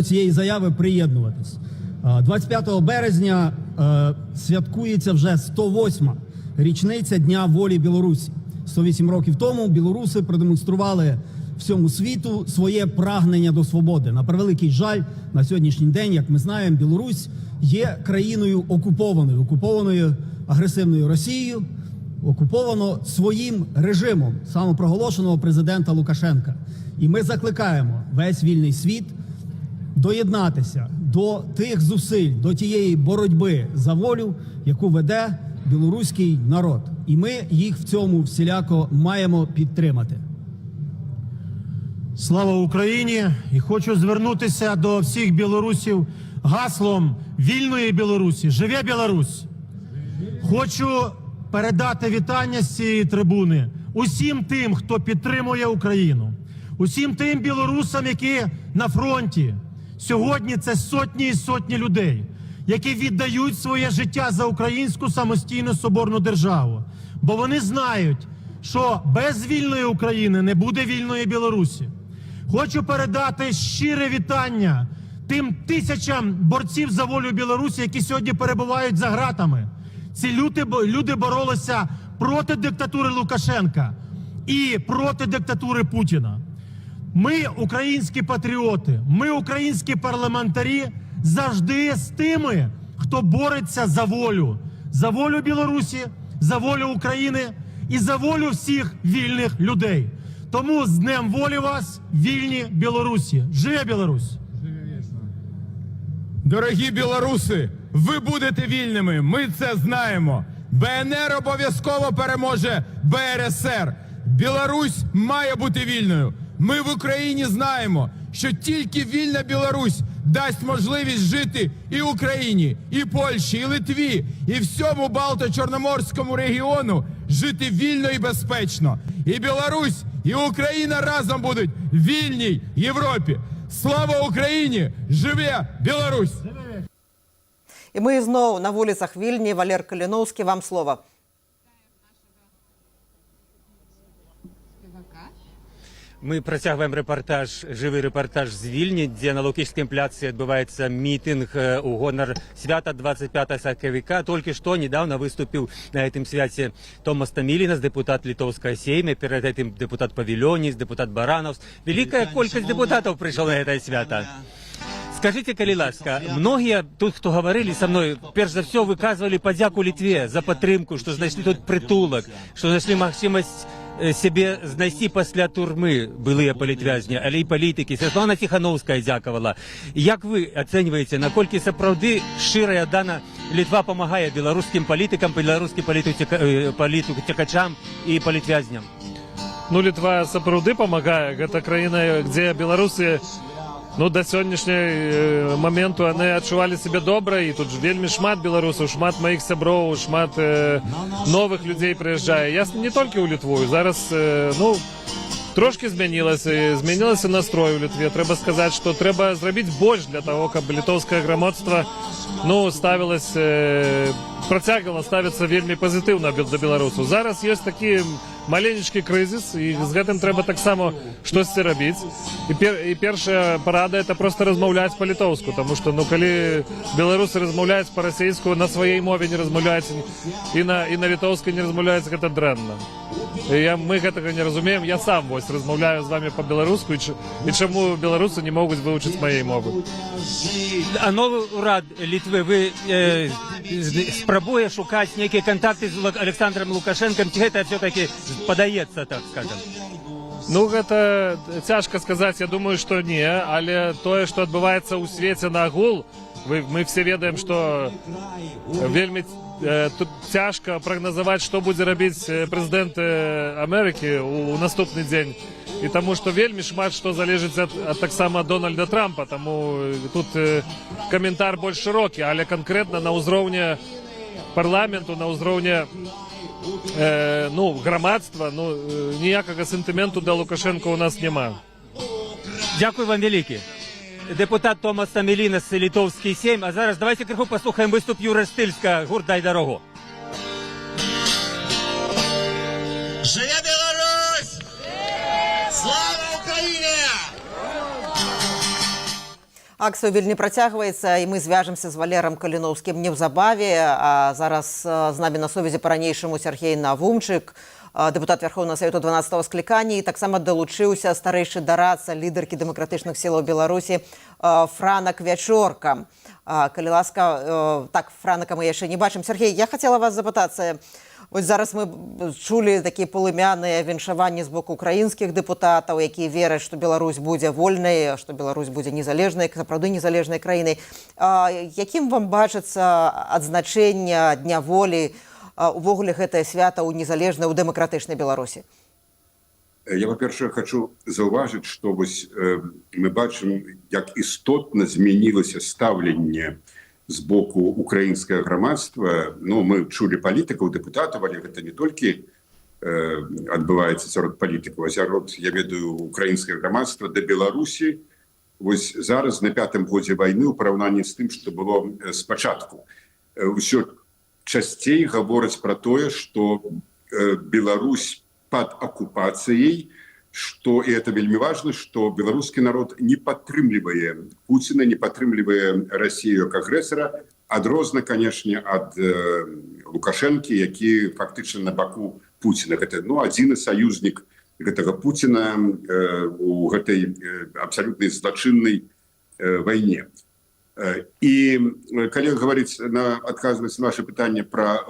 цієї заяви приєднуватись. 25 березня святкується вже 108-ма річниця Дня волі Білорусі. 108 років тому білоруси продемонстрували всьому світу своє прагнення до свободи. На превеликий жаль, на сьогоднішній день, як ми знаємо, Білорусь є країною окупованою агресивною Росією, окуповано своїм режимом самопроголошеного президента Лукашенка. І ми закликаємо весь вільний світ доєднатися до тих зусиль, до тієї боротьби за волю, яку веде білоруський народ. І ми їх в цьому всіляко маємо підтримати. Слава Україні! І хочу звернутися до всіх білорусів гаслом вільної Білорусі. Живе Білорусь! Хочу передати вітання з цієї трибуни усім тим, хто підтримує Україну, усім тим білорусам, які на фронті. Сьогодні це сотні і сотні людей, які віддають своє життя за українську самостійну соборну державу. Бо вони знають, що без вільної України не буде вільної Білорусі. Хочу передати щире вітання тим тисячам борців за волю Білорусі, які сьогодні перебувають за ґратами. Ці люди боролися проти диктатури Лукашенка і проти диктатури Путіна. Ми, українські патріоти, ми, українські парламентарі, завжди з тими, хто бореться за волю Білорусі, за волю України і за волю всіх вільних людей. Тому з Днем волі вас, вільні Білорусі! Живе Білорусь! Дорогі білоруси, ви будете вільними. Ми це знаємо. БНР обов'язково переможе БРСР. Білорусь має бути вільною. Ми в Україні знаємо, що тільки вільна Білорусь дасть можливість жити і Україні, і Польщі, і Литві, і всьому Балто-Чорноморському регіону жити вільно і безпечно. І Білорусь, і Україна разом будуть в вільній Європі. Слава Україні! Живе Білорусь! І ми знову на вулицях Вільні. Валер Каліновський, вам слово. Ми працягваем жывы рэпартаж з Вільні, дзе на Лукішскім пляцы адбываецца мітынг у гонар свята 25 сакавіка. Толькі што недавно выступіў на гэтым свяце Томас Тамілінас, дэпутат літоўскага сейма, перад гэтым дэпутат Павілёніс, дэпутат Баранаўс. Вялікая колькасць дэпутатаў прыйшла на гэтае свята. Скажите, калі ласка, многія тут, хто гаварылі са мной, перш за все выказвалі падзяку Літве за падтрымку, што знайшлі тут прытулак, што знайшлі магчымасць себе знайсці пасля турмы былыя палітвязні, але і палітыкі. Святлана Ціхановская дзякавала. Як вы ацэньваеце, наколькі сапраўды шчыра і аддана Літва памагае беларускім палітыкам, беларускім палітыкачам і палітвязням? Ну, Літва сапраўды памагае. Гэта краіна, дзе беларусы до сённяшняй моменту яны адчувалі сябе добра, і тут вельмі шмат беларусаў, шмат маіх сяброў, шмат новых людзей прыязджае. Я не толькі ў Літву, зараз трошки змянілася настрой у Літве. Трэба сказаць, што трэба зрабіць больш для таго, каб літоўскае грамадства працягвала ставіцца вельмі пазітыўна да беларусаў. Зараз ёсць такі маленечкі крызіс, і з гэтым трэба таксама штосьці рабіць. І першая парада — это проста размаўляць па-літоўску, таму што калі беларусы размаўляюць па-расейску, на сваёй мове не размаўляюць, і на літоўскай не размаўляюць, гэта дрэнна. Мы гэтага не разумеем. Я сам размаўляю з вами па-беларуску, і чаму беларусы не могуць вывучыць маёй мовы? А новы ўрад Літвы спрабуе шукаць нейкія кантакты з Александром Лукашенком, ці гэта все-таки падаецца, так скажем? Гэта цяжка сказаць. Я думаю, што не, але тое, што адбываецца ў свеце нагул, мы все ведаем, што вельмі тут цяжка прагназаваць, што будзе рабіць прэзідэнт Амерыкі ў наступны дзень. І таму што вельмі шмат што залежыць ад таксама Дональда Трампа, таму тут каментар больш шырокі, але канкрэтна на ўзроўні парламенту, на ўзроўні грамадства, ніякага сентыменту да Лукашенка у нас няма. Дзякуй вам вялікі. Депутат Томас Тамілінас, літоўскі сейм. А зараз давайте крыху паслухаем выступ Юрыя Стыльска, гурт «Дай дарогу». Живе Беларусь! Слава Украине! Акцыя ў Вільні працягваецца, і мы звяжемся з Валерам Каліновскім неўзабаве. А зараз з намі на сувязі па-ранейшаму Сергей Навумчык, депутат Верховного Совету 12-го скликання, і таксама далучыўся старэйшы дарадца лідаркі дэмакратычных сілаў Беларусі Франак Вячорка. Калі ласка, так, Франака мы яшчэ не бачым. Сергей, я хацела вас запытацца. Вось зараз мы чулі такія полымяныя віншаванні з боку украінскіх дэпутатаў, якія вераць, што Беларусь будзе вольнай, што Беларусь будзе незалежнай, сапраўды незалежнай краінай. Якім вам бачыцца адзначэнне Дня волі, увогуле гэтае свята ў незалежнай, у дэмакратычнай Беларусі? Я, па-першае, хочу заўважыць, што мы бачым, як істотна змянілася стаўленне з боку украінскага грамадства. Мы чулі палітыкаў, дэпутатаў, але гэта не толькі адбываецца сярод палітыкаў, а сярод, я ведаю, украінскага грамадства да Беларусі. Вось зараз, на 5-м годзе вайны, у параўнанні з тым, што было спачатку, ўсё часцей гавораць пра тое, што Беларусь пад акупацыяй, што, і это вельмі важна, што беларускі народ не падтрымлівае Пуціна, не падтрымлівае Расію як агрэсара, адрозна, канешне, ад Лукашэнкі, які фактычна на баку Пуціна. Гэта адзіны саюзнік гэтага Пуціна у гэтай абсалютнай злачыннай вайне. І калі гаварыць, адказваць на ваше пытанне пра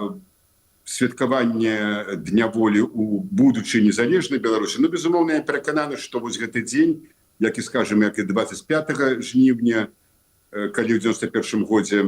святкаванне Дня волі у будучай незалежнай Беларусі, безумоўна, я перакананы, што вось гэты дзень, як і, скажем, як і 25 жнівня, калі ў 91 годзе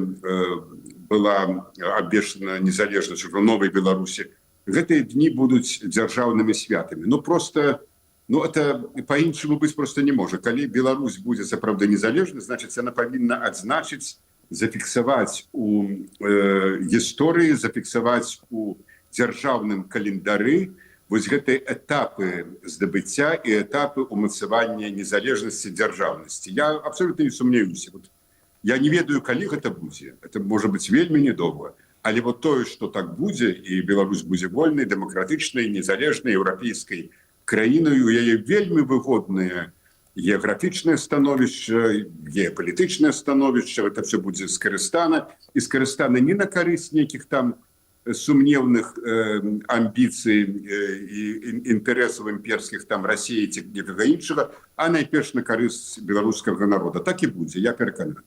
была абвешчана незалежнасць ужо новай Беларусі, гэтыя дні будуць дзяржаўнымі святамі. Ну просто это по-іншаму быць просто не можа. Калі Беларусь будзе сапраўды незалежна, значыць яна павінна адзначыць, зафіксаваць у гісторыі, зафіксаваць у дзяржаўным календары вось гэтыя этапы здабыцця і этапы умацавання незалежнасці дзяржаўнасці. Я абсолютно не сумнеюся. Я не ведаю, калі гэта будзе. Это можа быць вельмі недоўга. Але вот тое, што так будзе, і Беларусь будзе вольнай, дэмакратычнай, незалежнай, еўрапейскай краіною, у яе вельмі выгоднае геаграфічнае становішча, геапалітычнае становішча, это все будзе скарыстана, і скарыстана не на карысць нейкіх там сумневных амбіцый і інтарэсаў імперскіх там Расіі ці некага іншага, а найперш на карысць беларускага народа. Так і будзе, я перакананы.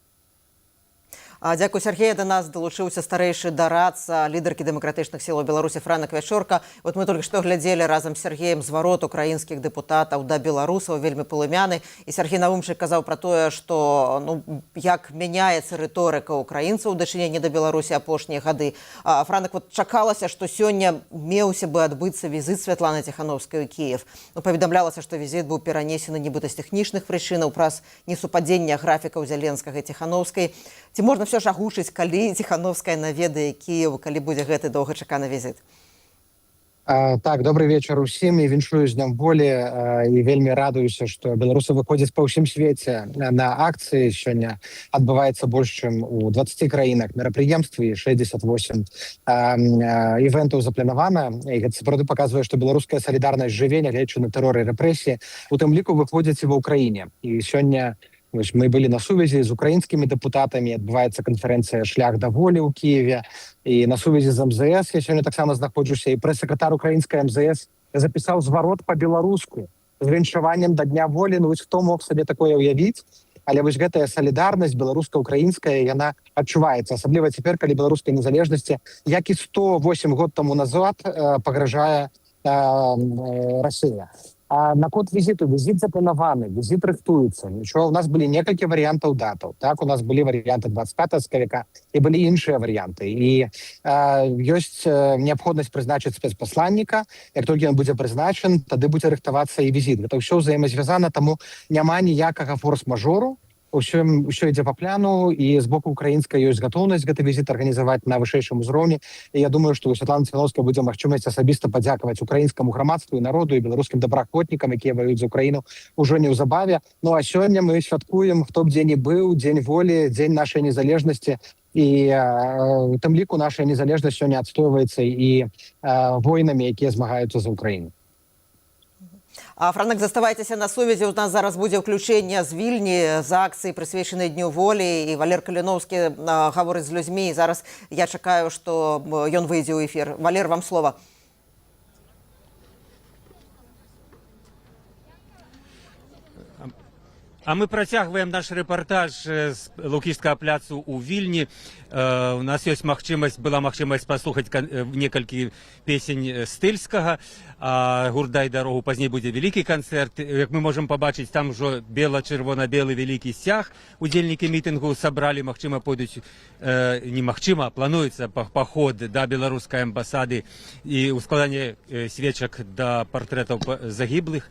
Дзякую, Сергей. До нас долучыўся старэйшы дарадца лідаркі дэмакратычных сілаў Беларусі Франак Вячорка. Вот мы только што глядзелі разам з Сергеем зварот украінскіх дэпутатаў да беларусаў, вельмі палымяны. І Сергей Наумчык казаў пра тое, што як мяняецца рыторыка украінцаў у дачыненні да Беларусі апошнія гады. Франак, вот чакалася, што сёння меўся бы адбыцца візіт Святланы Ціхановскай у Кіев. Паведамлялася, што візіт быў перанесены нібыта з тэхнічных прычынаў праз несупадзення графікаў Зяленскага і Ціхановскай. Ці можна все ж агучыць, калі Ціхановская наведае Кіев, калі будзе гэты доўгачаканы візіт? Так, добрый вечар усім і віншую з днём волі і вельмі радуюся, што беларусы выходзяць па ўсім свеце на акцыі. Сёння адбываецца больш, чым у 20 краінах мерапрыемствы, 68 івентаў запланавана. І гэта сапраўды паказвае, што беларуская салідарнасць жыве, нягледзячы на тэрор і рэпрэсіі, у тым ліку выходзяць і ва ўкраіне. І сёння мы былі на сувязі з украінскімі дэпутатамі, адбываецца канферэнцыя «Шлях да волі» ў Кіеве, і на сувязі з МЗС я сёння таксама знаходжуся, і прэс-сакратар украінскай МЗС запісаў зварот па-беларуску з віншаваннем да Дня волі. Ну, вось хто мог сабе такое ўявіць? Але вось гэтая салідарнасць беларуска-украінская, яна адчуваецца, асабліва цяпер, калі беларускай незалежнасці, як і 108 год таму назад, пагражае Расія. А наконт візіту, візіт запланаваны, візіт рыхтуецца. Нічого, у нас былі некалькі варыянтаў датаў. Так, у нас былі варыянты 25 сакавіка і былі іншыя варыянты. І ёсць неабходнасць прызначыць спецпасланніка. Як толькі ён будзе прызначан, тады будзе рыхтавацца і візіт. Гэта ўсё ўзаемазвязана, таму няма ніякага форс-мажору. Усё ідзе па пляну, і з боку украінскай ёсць гатоўнасць гэты візіт арганізаваць на вышэйшым узроўні. І я думаю, што у Святланы Ціхановскай будзе магчымасць асабіста падзякаваць украінскаму грамадству і народу і беларускім добраахвотнікам, якія ваююць за Украіну ўжо неўзабаве. Ну а сёння мы святкуем, хто б дзе не быў, дзень волі, дзень нашай незалежнасці. І у тым ліку наша незалежнасць сёння адстойваецца і воінамі, якія змагаюцца за Украіну. Франак, заставайцеся на сувязі. У нас зараз будзе ўключэнне з Вільні, з акцыі, прысвечанай Дню волі. І Валер Каліноўскі гаворыць з людзьмі. І зараз я чакаю, што ён выйдзе ў эфір. Валер, вам слова. А мы працягваем наш рэпартаж з Лукішскага пляцу ў Вільні. У нас ёсць была магчымасць паслухаць некалькі песень стыльскага. Гурт «Дай дарогу», пазней будзе вялікі канцэрт. Як мы можам пабачыць, там ужо бела-чырвона-белы вялікі сцяг. Удзельнікі мітынгу сабралі, магчыма, пойдуць, немагчыма, плануецца паход да беларускай амбасады і ў складанне свечак да партрэтаў загіблых.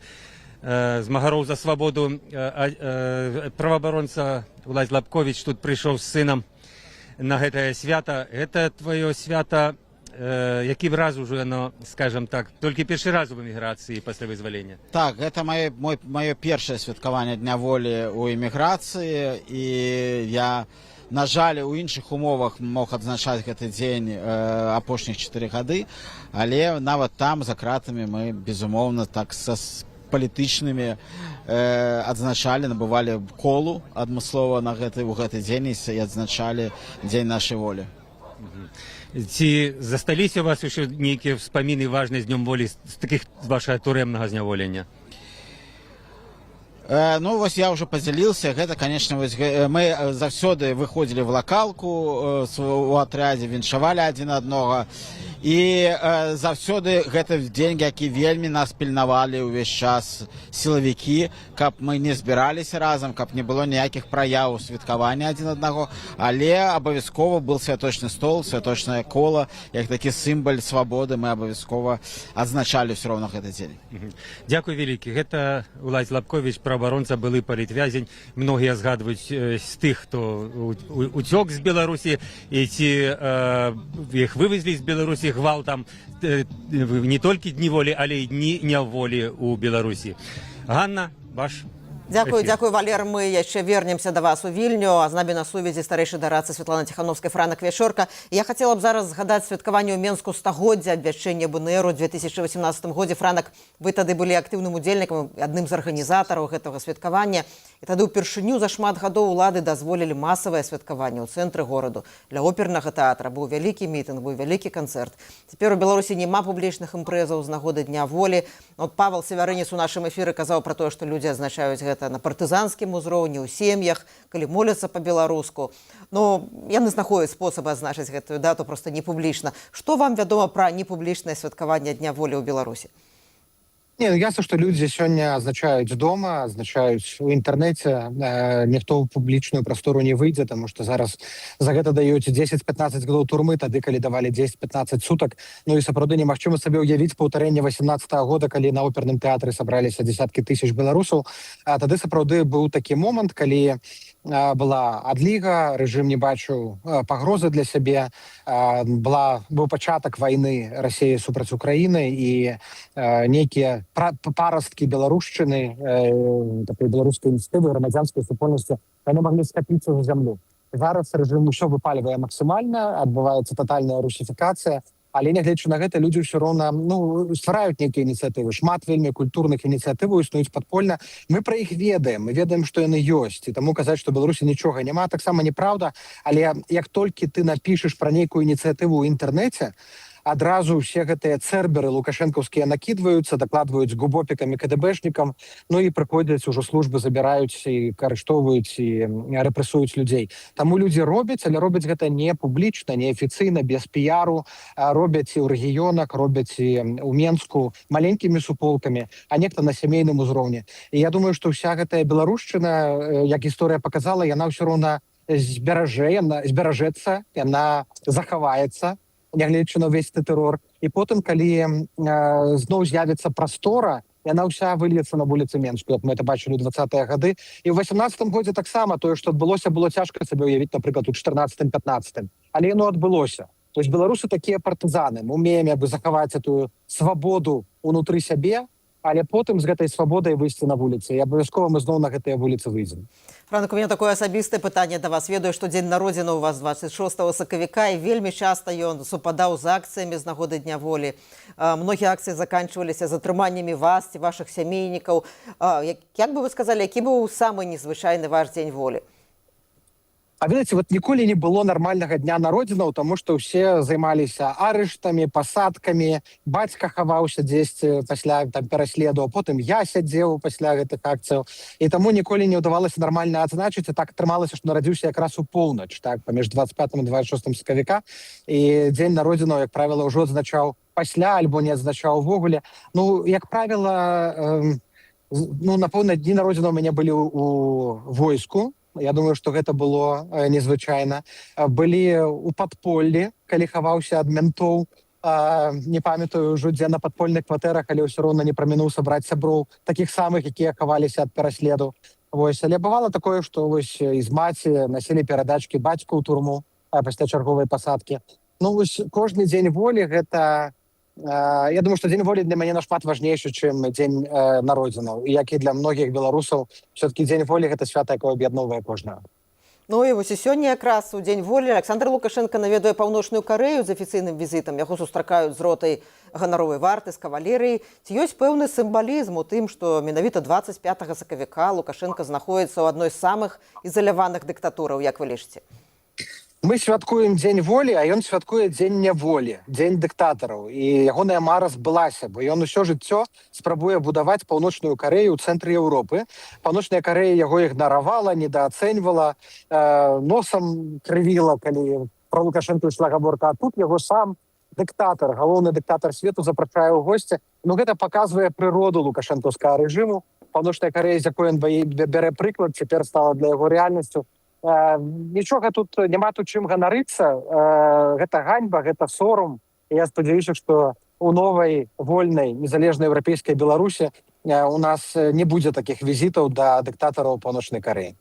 Змагароў за свабоду. Праваабаронца Уладзь Лапковіч тут прыйшоў з сынам на гэтае свята. Гэта твоё свята, які раз ужо яно, скажам так, толькі першы раз у эміграцыі пасля вызвалення? Так, гэта маё першае святкаванне Дня волі ў эміграцыі, і я, на жаль, у іншых умовах мог адзначаць гэты дзень апошніх 4 гады, але нават там за кратамі мы, безумоўна, так са палітычнымі адзначалі, набывалі колу адмыслова у гэты дзень і адзначалі дзень нашай волі. Ці засталіся у вас яшчэ нейкія ўспаміны важныя з Днём волі з такіх вашага турэмнага зняволення? Ну, вось я уже поделился. Это, конечно, мы заўсёды выходили в локалку у отряде, віншавали один одного. І заўсёды гэта дзень, які вельмі нас пільнавалі ўвесь час сілавікі, каб мы не збіраліся разам, каб не было ніякіх праяў святкавання адзін аднаго, але абавязкова был святочны стол, святочнае кола, як такі сімбаль свабоды, мы абавязкова адзначалі ўсё роўна гэты дзень. Дзякуй вялікі. Гэта Уладзь Лабковіч, праабаронца, былы палітвязень. Многія згадваюць з тых, хто уцёк з Беларусі, і ці іх вывезлі з Беларусі гвалтам не толькі дні волі, але і дні няволі ў Беларусі. Ганна, ваш Дякую, дякую, Валер. Мы яшчэ вернемся до вас у Вільню. А з намі на сувязі старэйшы дарацы Святлана Ціхановская, Франак Вячорка. Я хотела б зараз згадаць святкаванне ў Менску стагоддзя абвяшчэння БНР у 2018 годзе. Франак, вы тады былі актыўным удзельнікам, адным з арганізатараў гэтага святкавання. І тады ўпершыню за шмат гадоў улады дазволілі масавае святкаванне ў цэнтры гораду. Для опернага тэатра быў вялікі мітынг, быў вялікі канцэрт. Цяпер у Беларусі няма публічных імпрэзаў з нагоды Дня волі. От Павел Севярынец у нашым эфіры казаў пра тое, што людзі адзначаюць гэта на партызанскім узроўні, у сем'ях, калі моляцца па-беларуску. Ну, яны знаходзяць спосабы адзначыць гэтую дату проста не публічна. Што вам вядома пра непублічнае святкаванне Дня волі ў Беларусі? Не, ясно, что люди сегодня означают дома, означают в интернете. Ніхто в публічную простору не выйдзе, потому что зараз за гэта даёце 10-15 годов турмы, тады, калі давали 10-15 суток. Ну и сапраўды немагчыма сабе ўявіць паўтарэнне 18-го года, калі на оперным тэатры сабраліся десяткі тысяч беларусаў. А тады сапраўды быў такі момант, калі была адліга, рэжым не бачыў пагрозы для сябе, быў пачатак вайны Расіі супраць Украіны і нейкія парасткі беларушчыны, такой беларускай ініцыятывы, грамадзянскай супольнасці, яны маглі скапіцца за зямлю. Зараз рэжым усё выпальвае максімальна, адбываецца татальная русіфікацыя, але нягледзячы на гэта людзі ўсё роўна ствараюць нейкія ініцыятывы. Шмат вельмі культурных ініцыятываў існуюць падпольна. Мы пра іх ведаем, мы ведаем, што яны ёсць, і таму казаць, што Беларусі нічога няма, таксама неправда. Але як толькі ты напішаш пра нейкую ініцыятыву ў інтэрнэце, адразу ўсе гэтыя цэрберы лукашэнкаўскія накідваюцца, дакладваюць губопікам і КДБшнікам, ну і прыходзяць ужо службы, забіраюць і арыштоўваюць і рэпрэсуюць людзей. Таму людзі робяць, але робяць гэта не публічна, не афіцыйна, без піяру, робяць і ў рэгіёнах, робяць і ў Менску маленькімі суполкамі, а нехта на сямейным узроўні. І я думаю, што ўся гэтая беларушчына, як гісторыя паказала, яна ўсё роўна зберажэцца, яна захаваецца, нягледзячы на ўвесь тэрор. І потым, калі зноў з'явіцца прастора, яна ўся выльецца на вуліцы Менску, як мы это бачылі ў 20-е гады. І ў 18-м годзе таксама тое, што адбылося, было цяжка сабе ўявіць, напрыклад, у 14-15. Але яно адбылося. То есть беларусы такія партызаны. Мы умеем захаваць эту свабоду ўнутры сябе, але потым з гэтай свабодай выйсці на вуліцы. І абавязкова мы зноў на гэтыя вуліцы выйдзем. Франак, у меня такое асабістае пытанне да вас. Ведаю, што дзень народзіны у вас 26 сакавіка, і вельмі часта ён супадаў з акцыямі з нагоды Дня волі. Многія акцыі заканчваліся затрыманнямі вас ці вашых сямейнікаў. Як бы вы сказалі, які быў самы незвычайны ваш дзень волі? А ведаеце, вот ніколі не было нармальнага дня народзінаў, таму што ўсе займаліся арыштамі, пасадкамі, бацька хаваўся дзесьці пасля пераследу, потым я сядзеў пасля гэтых акцыяў. І таму ніколі не ўдавалася нармальна адзначыць, і так атрымалася, што нарадзіўся якраз у поўнач, так, паміж 25 і 26 сакавіка. І дзень народзінаў, як правіла, ўжо адзначаў пасля альбо не адзначаў увогуле. Ну, як правіла, напэўна, дні народзінаў у мяне былі у войску. Я думаю, што гэта было незвычайна. Былі ў падполлі, калі хаваўся ад ментоў. Не памятаю ўжо, дзе на падпольных кватэрах, але ўсё роўна не прамінуў сабраць сяброў, такіх самых, якія хаваліся ад пераследу. Але бывала такое, што з маці насілі перадачкі бацьку ў турму пасля чарговай пасадкі. Ну, кожны дзень волі гэта... Я думаю, што дзень волі для мяне нашмат важнейшы, чым дзень народзінаў. І як і для многіх беларусаў, все-таки дзень волі гэта свята, якое аб'ядноўвае кожнага. Ну і вось і сёння якраз у дзень волі Александр Лукашенко наведае Паўночную Карэю з афіцыйным візітам. Яго сустракаюць з ротай ганаровай варты, з кавалерыяй. Ці ёсць пэўны сімвалізм у тым, што менавіта 25 сакавіка Лукашенко знаходзіцца ў адной з самых ізаляваных дыктатураў, як вы лічыце? Мы святкуем дзень волі, а ён святкуе дзень няволі, дзень дыктатараў. І ягоная мара збылася, бо ён усё жыццё спрабуе будаваць паўночную Карею ў цэнтры Еўропы. Паўночная Карея яго ігнаравала, недаацэньвала, носам крывіла, калі про Лукашэнку ішла гаворка, а тут яго сам дыктатар, галоўны дыктатар свету запрашае ў госці. Ну гэта паказвае прыроду лукашэнкаўскага рэжыму. Паўночная Карея, з якой ён бярэ прыклад, цяпер стала для яго рэальнасцю. Нічога тут няма тут чым ганарыцца, гэта ганьба, гэта сорам. Я спадзяюся, што у новай вольнай незалежнай еўрапейскай Беларусі у нас не будзе такіх візітаў да дыктатараў Паўночнай Кареі.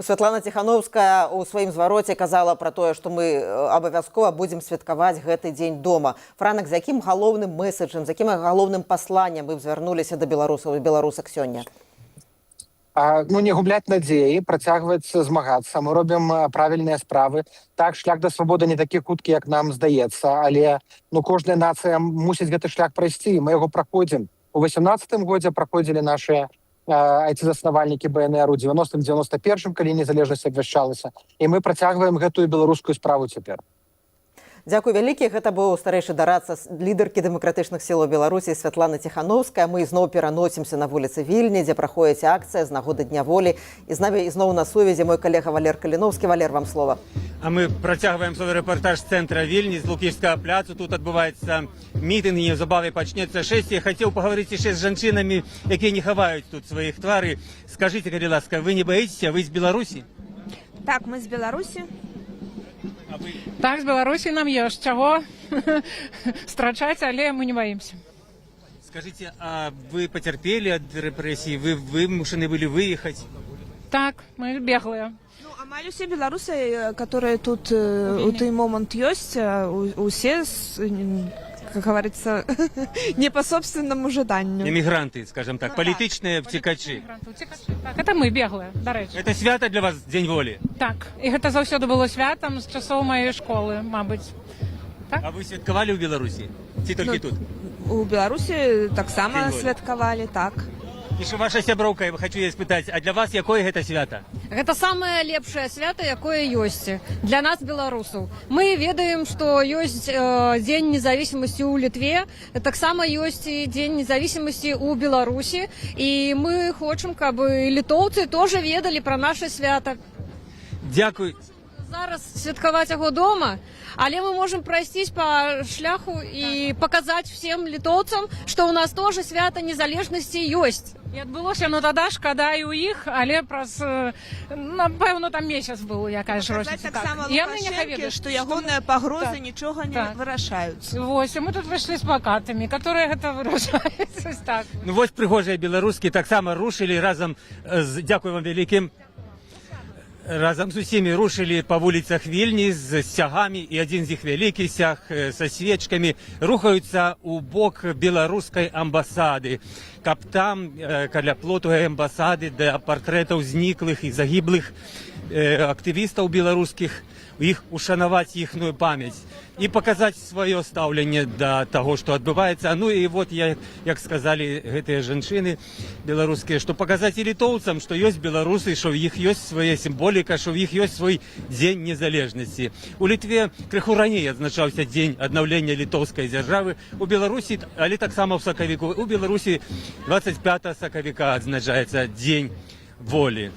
Святлана Ціхановская у сваім звароце казала пра тое, што мы абавязкова будзем святкаваць гэты дзень дома. Франак, з якім галоўным мэсэджам, з якім галоўным пасланнем вы звярнуліся да беларусаў і беларусак сёння? Не губляць надзеі, працягваць змагацца. Мы робім правільныя справы. Так, шлях да свабоды не такі хуткі, як нам здаецца, але кожная нацыя мусіць гэты шлях прайсці. Мы яго праходзім. У 18-м годзе праходзілі нашыя айці-заснавальнікі БНР, у 90-91-м, калі незалежнасць абвяшчалася. І мы працягваем гэтую беларускую справу цяпер. Дзякуй вялікі. Гэта быў старэйшы дарадца лідаркі дэмакратычных сілаў Беларусі Святлана Ціхановская. Мы зноў пераносімся на вуліцы Вільні, дзе праходзіць акцыя з нагоды Дня волі. І з намі ізноў на сувязі мой калега Валер Каліноўскі. Валер, вам слова. А мы працягваем свой рэпартаж з цэнтра Вільні, з Лукішскага пляцу. Тут адбываецца мітынг, неўзабаве пачнецца шэсце. Хацеў пагаварыць яшчэ з жанчынамі, якія не хаваюць тут сваіх твары. Скажыце, калі ласка, вы не баіцеся, вы з Беларусі? Так, мы з Беларусі. Так, з Беларусі нам ёсць чаго страчаць, але мы не баімся. Скажите, а вы потерпели от репрессий? Вы вымушены были выехать? Так, мы беглые. Амаль усе беларусы, которые тут у той момент ёсць, усе, как говорится, не по собственному жаданню. Эмигранты, скажем так, политичные втекачи. Так, это мы беглые, до речі. Это свято для вас День волі? Так, і гэта заўсёды было святам з часоў маёй школы, мабыць. Так? А вы святкавалі ў Беларусі? Ці толькі тут? У Беларусі таксама святкавалі, так. І що ваша сяброўка, я хочу її спитати, а для вас якое гэта свято? Гэта самае лепшае свята, якое ёсць для нас, беларусаў. Мы ведаем, што ёсць дзень независимости ў Літве, таксама ёсць і дзень независимости ў Беларусі, і мы хочам, каб літоўцы тоже ведалі пра наше свята. Дзякуй. Зараз святкаваць яго дома, але мы можем прайсціць па шляху і паказаць всем літоўцам, што ў нас тоже свята незалежнасці ёсць. І адбылося, тада шкада і ў іх, але праз, напэўна, там месяц быў, якая ж розніца. Таксама Лукашэнкі, што ягоныя пагрозы нічога не вырашаюцца. Вось, мы тут выйшлі з плакатамі, которые гэта вырашаюць. Так. Ну вось прыгожыя беларускі таксама рушылі разам з, дзякуй вам вялікім, разом з усімі рушылі па вуліцах Вільні з сцягамі, і адзін з іх вялікі сцяг са свечкамі рухаюцца ў бок беларускай амбасады, каб там каля плоту амбасады да партрэтаў зніклых і загіблых актывістаў беларускіх, іх ушанаваць іхную памяць і паказаць сваё стаўленне да таго, што адбываецца. Ну і вот, як сказалі гэтыя жанчыны беларускія, што паказаць і літоўцам, што ёсць беларусы, што ў іх ёсць свая сімволіка, што ў іх ёсць свой дзень незалежнасці. У Літве крыху раней адзначаўся дзень аднаўлення літоўскай дзяржавы, у Беларусі, але таксама ў сакавіку. У Беларусі 25 сакавіка адзначаецца дзень волі.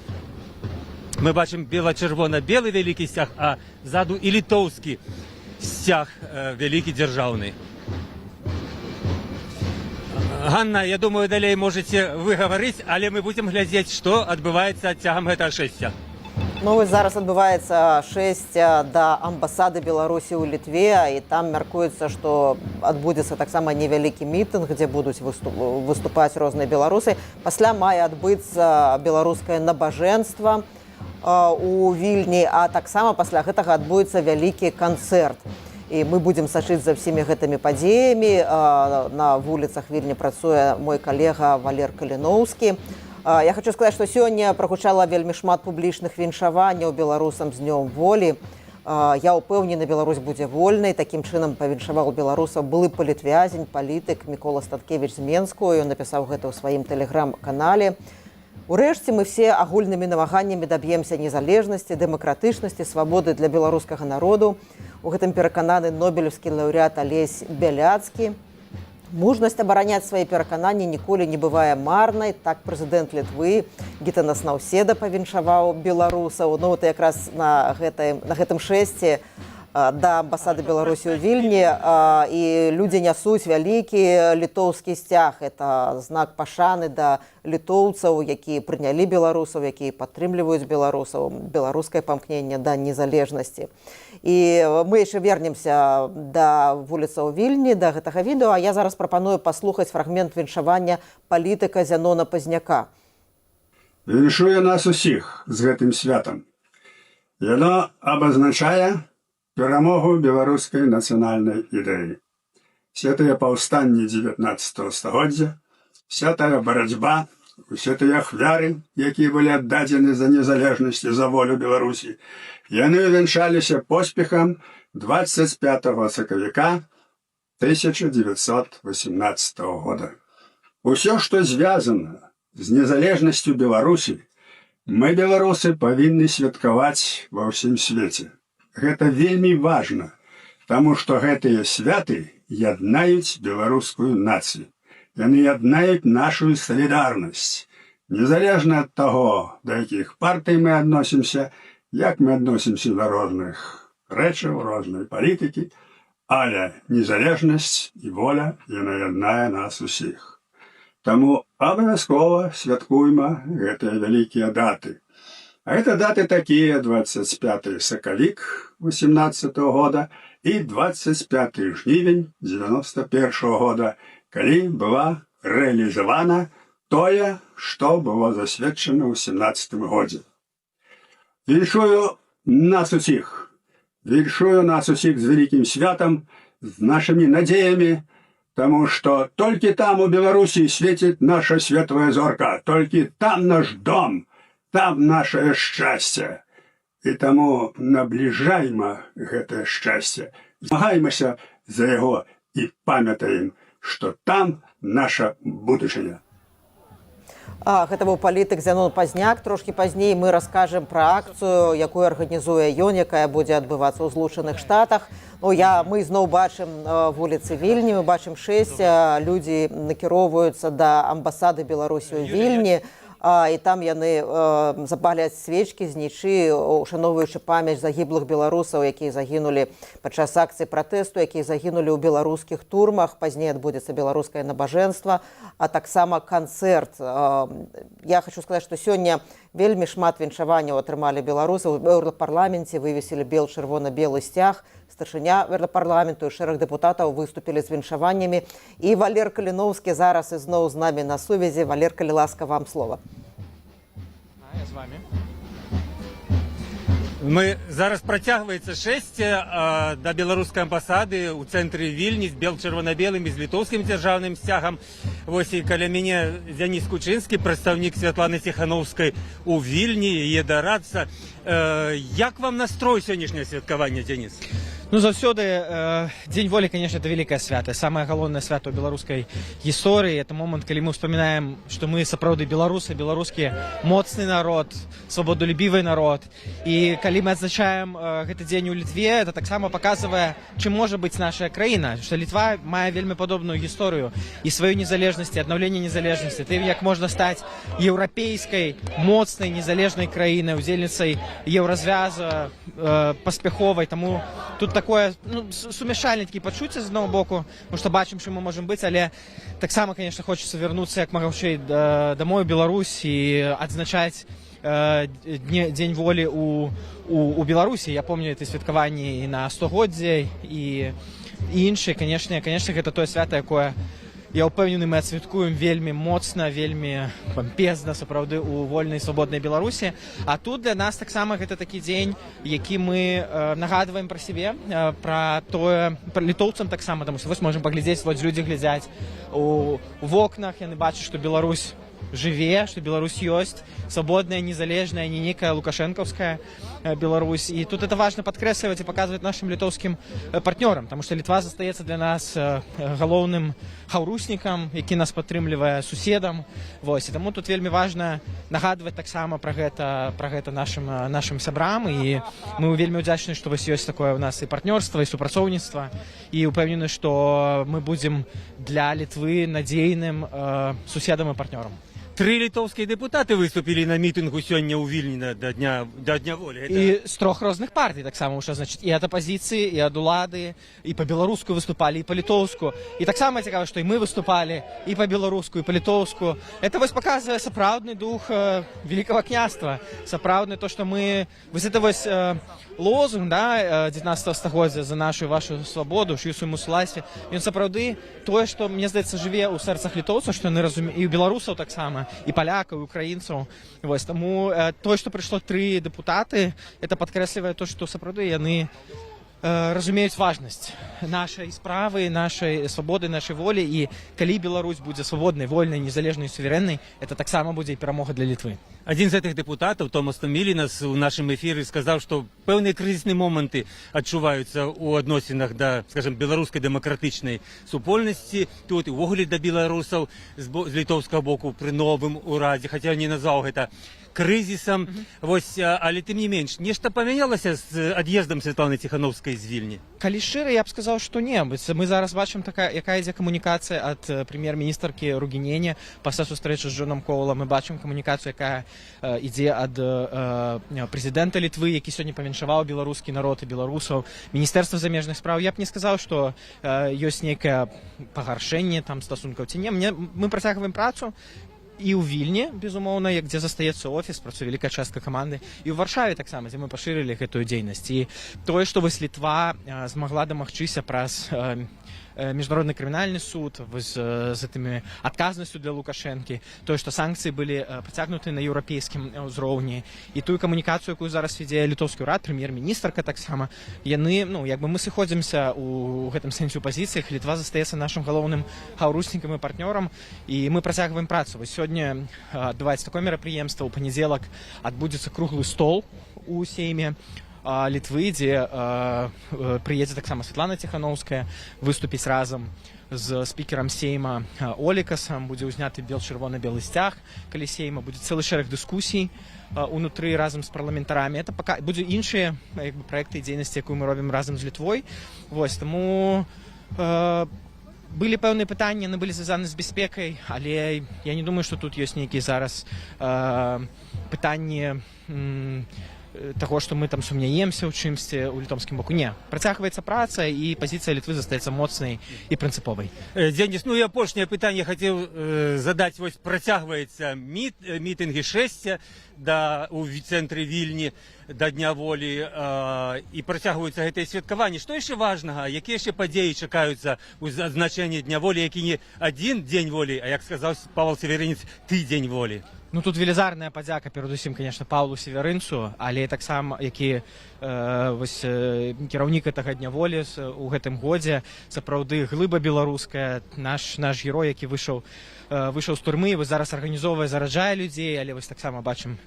Мы бачым бела-чырвона-белы вялікі сцяг, а ззаду і літоўскі сцяг вялікі дзяржаўны. Ганна, я думаю, далей можете вы гаварыць, але мы будзем глядзець, што адбываецца цягам гэтага шэсця. Ну, вось зараз адбываецца шэсце да амбасады Беларусі ў Літве, і там мяркуецца, што адбудзецца таксама невялікі мітынг, дзе будуць выступаць розныя беларусы. Пасля мае адбыцца беларускае набажэнства у Вільні, а таксама пасля гэтага адбудзецца вялікі канцэрт. І мы будзем сачыць за ўсімі гэтымі падзеямі. На вуліцах Вільні працуе мой калега Валер Каліноўскі. Я хочу сказаць, што сёння прагучала вельмі шмат публічных віншаванняў беларусам з днём волі. Я ўпэўнены, Беларусь будзе вольнай. Такім чынам павіншаваў беларусаў былы палітвязень, палітык Мікола Статкевіч з Менску. Ён напісаў гэта ў сваім тэлеграм-канале. Урэшце мы все агульнымі намаганнямі даб'емся незалежнасці, дэмакратычнасці, свабоды для беларускага народу. У гэтым перакананы нобелеўскі лаўрэат Алесь Бяляцкі. Мужнасць абараняць свае перакананні ніколі не бывае марнай. Так прэзідэнт Літвы Гітанас Наўседа павіншаваў беларусаў. Ну вот якраз на гэтым шэсце да амбасады Беларусі ў Вільні і людзі нясуць вялікі літоўскі сцяг. Это знак пашаны да літоўцаў, якія прынялі беларусаў, якія падтрымліваюць беларусаў, беларускае памкненне да незалежнасці. І мы яшчэ вернемся да вуліцаў Вільні, да гэтага відэа. А я зараз прапаную паслухаць фрагмент віншавання палітыка Зянона Пазняка. Віншуе нас усіх з гэтым святам. Яно абазначае перамогу беларускай нацыянальнай ідэі. Все тыя паўстанні 19 стагоддзя, вся тая барацьба, усе тыя ахвяры, якія былі аддадзены за незалежнасць і за волю Беларусі, яны вянчаліся поспехам 25 сакавіка 1918 года. Усё, што звязана з незалежнасцю Беларусі, мы, беларусы, павінны святкаваць ва ўсім свеце. Гэта вельмі важна, таму што гэтыя святы яднаюць беларускую нацыю. Яны яднаюць нашу салідарнасць. Незалежна ад таго, да якіх партый мы адносімся, як мы адносімся да розных рэчаў, рознай палітыкі, але незалежнасць і воля, яна яднае нас усіх. Таму абавязкова святкуйма гэтыя вялікія даты. А это даты такие: 25 сакавік 18 года и 25 жнівень 91 года, калі была рэалізавана тое, што было засведчана ў 17 годзе. Віншую нас усіх з вялікім святам, з нашымі надзеямі, таму што толькі там у Беларусі свеціць наша светлая зорка, толькі там наш дом, там нашае шчасце. І таму набліжайма гэтае шчасце, змагаймася за яго і памятаем, што там наша будучыня. Гэта быў палітык Зянон Пазняк. Трошкі пазней мы раскажам пра акцыю, якую арганізуе ён, якая будзе адбывацца ў Злучаных Штатах. Мы зноў бачым вуліцы Вільні, мы бачым 6, людзі накіроўваюцца да амбасады Беларусі ў Вільні. І там яны запаляць свечкі, знічы, ушаноўваючы памяць загіблых беларусаў, якія загінулі падчас акцыі пратэсту, якія загінулі ў беларускіх турмах. Пазней адбудзецца беларускае набажэнства, а таксама канцэрт. Я хочу сказаць, што сёння вельмі шмат віншаванняў атрымалі беларусы. У Еўрапарламенце вывесілі чырвона-белы сцяг. Старшыня Еўрапарламенту і шэраг дэпутатаў выступілі з віншаваннямі. І Валер Каліноўскі зараз ізноў з намі на сувязі. Валер, калі ласка, вам слова. Я з вами. Зараз працягваецца шэсце да беларускай амбасады ў цэнтры Вільні з чырвона-белым і з літоўскім дзяржаўным сцягам. Вось і каля мяне Дзяніс Кучынскі, прадстаўнік Святланы Ціханаўскай у Вільні, яе дарадца. Як вам настрой сённяшняе святкаванне, Дзяніс? Ну, заўсёды Дзень волі, конечно, это великое свято. Самое галоўнае свято ў беларускай гісторыі. Это момент, калі мы вспоминаем, што мы сапраўды беларусы, беларускі моцны народ, свабодолюбівы народ. І калі мы адзначаем гэты дзень у Літве, это таксама паказвае, чым можа быць наша краіна. Што Літва мае вельмі падобную гісторыю і сваю незалежнасць, аднаўленне незалежнасці. Тым, як можна стаць еўрапейскай, моцнай, незалежнай краінай, удзельніцай еўразвяза, паспяховай. Таму тут такое сумяшальне такі пачуцце з аднаго боку, што бачым, што мы можам быць, але таксама, конечно, хочацца вярнуцца як мага хутчэй дамой у Беларусь і адзначаць Дзень волі у Беларусі. Я помню это святкаванні і на 100годдзе і іншыя. Конечно, гэта тое свята, якое, я ўпэўнены, мы адсвяткуем вельмі моцна, вельмі пампезна, сапраўды, у вольнай свабоднай Беларусі. А тут для нас таксама гэта такі дзень, які мы нагадваем пра сябе, пра тое, пра літоўцам таксама, таму што вось можам паглядзець, вось людзі глядзяць у вокнах, яны бачаць, што Беларусь жыве, што Беларусь ёсць свабодная, незалежная, не некая лукашэнкаўская Беларусь. І тут это важна падкрэсліваць і паказваць нашым літоўскім партнёрам, таму што Літва застаецца для нас галоўным хаўруснікам, які нас падтрымлівае, суседам. Вось, і таму тут вельмі важна нагадваць таксама пра гэта нашым сябрам, і мы вельмі ўдзячныя, што вось ёсць такое у нас і партнёрства, і супрацоўніцтва, і ўпэўнены, што мы будзем для Літвы надзейным суседам і партнёрам. 3 літоўскія дэпутаты выступілі на мітынгу сёння ў Вільні да дня волі. І з 3 розных партый таксама, што значыць, і ад апазіцыі, і ад улады, і па-беларуску выступалі, і па-літоўску. І таксама цікава, што і мы выступалі і па-беларуску, і па-літоўску. Это вось паказвае сапраўдны дух Великого княства, сапраўдны то, што мы... Вось это вось лозунг, да, 19 стагоддзя за нашу і вашу свабоду, шыю свайму сласе. Ён сапраўды тое, што, мне здаецца, жыве ў сэрцах літоўцаў, што яны разумеюць, і ў беларусаў таксама, і палякаў, і украінцаў. Вось, таму тое, што прыйшло 3 дэпутаты, это падкрэслівае то, што сапраўды яны разумеюць важнасць нашай справы, нашай свабоды, нашай волі, і калі Беларусь будзе свабоднай, вольнай, незалежнай, суверэннай, это таксама будзе і перамога для Літвы. Адзін з гэтых дэпутатаў, Томас Томілінас, у нашым эфіры сказаў, што пэўныя крызісныя моманты адчуваюцца ў адносінах да, скажем, беларускай дэмакратычнай супольнасці, тут і ўвогуле да беларусаў з літоўскага боку пры новым урадзе, хаця не назваў гэта крызісам. Вось, але тым не менш, нешта памянялася з ад'ездам Святланы Ціхановскай з Вільні? Калі шчыра, я б сказаў, што не. Мы зараз бачым, якая ідзе камунікацыя ад прэм'ер-міністркі Ругінене пасля сустрэчы з Джонам Коулам. Мы бачым камунікацыю, якая ідзе ад прэзідэнта Літвы, які сёння павіншаваў беларускі народ і беларусаў. Міністэрства замежных спраў. Я б не сказаў, што ёсць нейкае пагаршэнне там стасункаў ці не. Мы працягваем працу і ў Вільні, безумоўна, дзе застаецца офіс, працуе вялікая частка каманды, і ў Варшаве таксама, дзе мы пашырылі гэтую дзейнасць. І тое, што вось Літва змагла дамагчыся праз міжнародны крымінальны суд з гэтымі адказнасцю для Лукашэнкі, тое, што санкцыі былі працягнуты на еўрапейскім узроўні, і тую камунікацыю, якую зараз вядзе літоўскі ўрад, прэм'ер-міністрка таксама, яны, мы сыходзімся ў гэтым сэнсе ў пазіцыях, Літва застаецца нашым галоўным хаўруснікам і партнёрам, і мы працягваем працу. Вось сёння адбываецца такое мерапрыемства, у панядзелак адбудзецца круглы стол у Сейме Літвы, дзе прыедзе таксама Святлана Ціхановская, выступіць разам з спікерам Сейма Олікасам, будзе ўзняты чырвона-белы сцяг каля Сейма, будзе цэлы шэраг дыскусій унутры разам з парламентарамі. Это будзе іншыя праекты і дзейнасці, якую мы робім разам з Літвой. Вось, таму былі пэўныя пытанні, яны былі звязаны з бяспекай, але я не думаю, што тут ёсць нейкія зараз пытанні таго, што мы там сумняемся ў чымсьці ў літоўскім боку. Не. Працягваецца праца, і пазіцыя Літвы застаецца моцнай і прынцыповай. Дзеніс, і апошняе пытанне хацеў задаць. Вось працягваецца мітынгі шэсця у цэнтры Вільні да дня волі, і працягваюцца гэтыя святкаванні. Што яшчэ важнага? Якія яшчэ падзеі чакаюцца ў адзначэнні дня волі, які не адзін дзень волі, а, як сказаў Павел Северынец, тыдзень волі? Тут велізарная падзяка, перадусім, конечно, Паўлу Северынцу, але таксама, які кіраўнік гэтага дня волі у гэтым годзе, сапраўды глыба беларуская, наш герой, які выйшаў з турмы, зараз арганізоўвае, зараджае людзей, але таксама бачым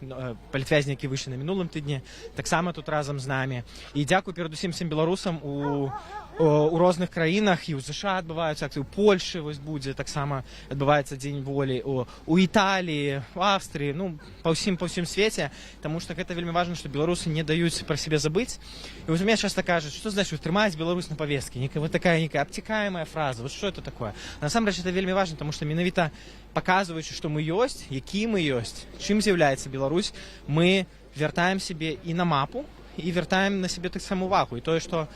палітвязні, які выйшлі на мінулым тыдні, таксама тут разам з намі. І дзякую перадусім всім беларусам у розных краінах, і ў ЗША адбываюцца акцыі, у Польшы будзе таксама адбываецца дзень волі, у Італіі, у Австрыі, па ўсім свеце, таму што гэта вельмі важна, што беларусы не даюць пра сябе забыць. І вось у мяне часта кажуць, што значыць трымаць Беларусь на павесткі, такая нейкая абцікаемая фраза, што это такое? Насамрэч это вельмі важна, таму што менавіта паказваючы, што мы ёсць, які мы ёсць, чым з'яўляецца Беларусь, мы вяртаем сябе і на мапу, і вяртаем на сябе таксама увагу. І тое, што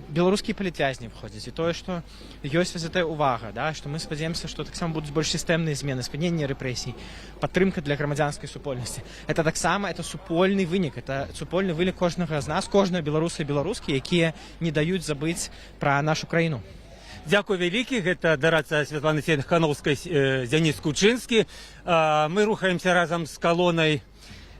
беларускія палітвязні входзяць, і тое, што ёсць гэтая увага, што мы спадзяемся, што таксама будуць больш сістэмныя змены, спыненне рэпрэсій, падтрымка для грамадзянскай супольнасці. Это таксама супольны вынік, это супольны вынік кожнага з нас, кожнага беларуса і беларускі, якія не даюць забыць пра нашу краіну. Дзякуй вялікі, гэта дараца Святланы Ціхановскай, Дзяніс Кучынскі. Мы рухаемся разам з калонай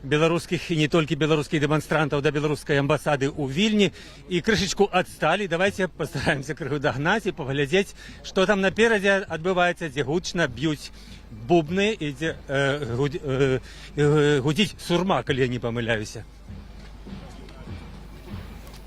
беларускіх і не толькі беларускіх дэманстрантаў да беларускай амбасады ў Вільні, і крышачку адсталі. Давайте пастараемся крыху дагнаць і паглядзець, што там наперадзе адбываецца, дзе гучна б'юць бубны, ідзе гудзіць сурма, калі я не памыляюся.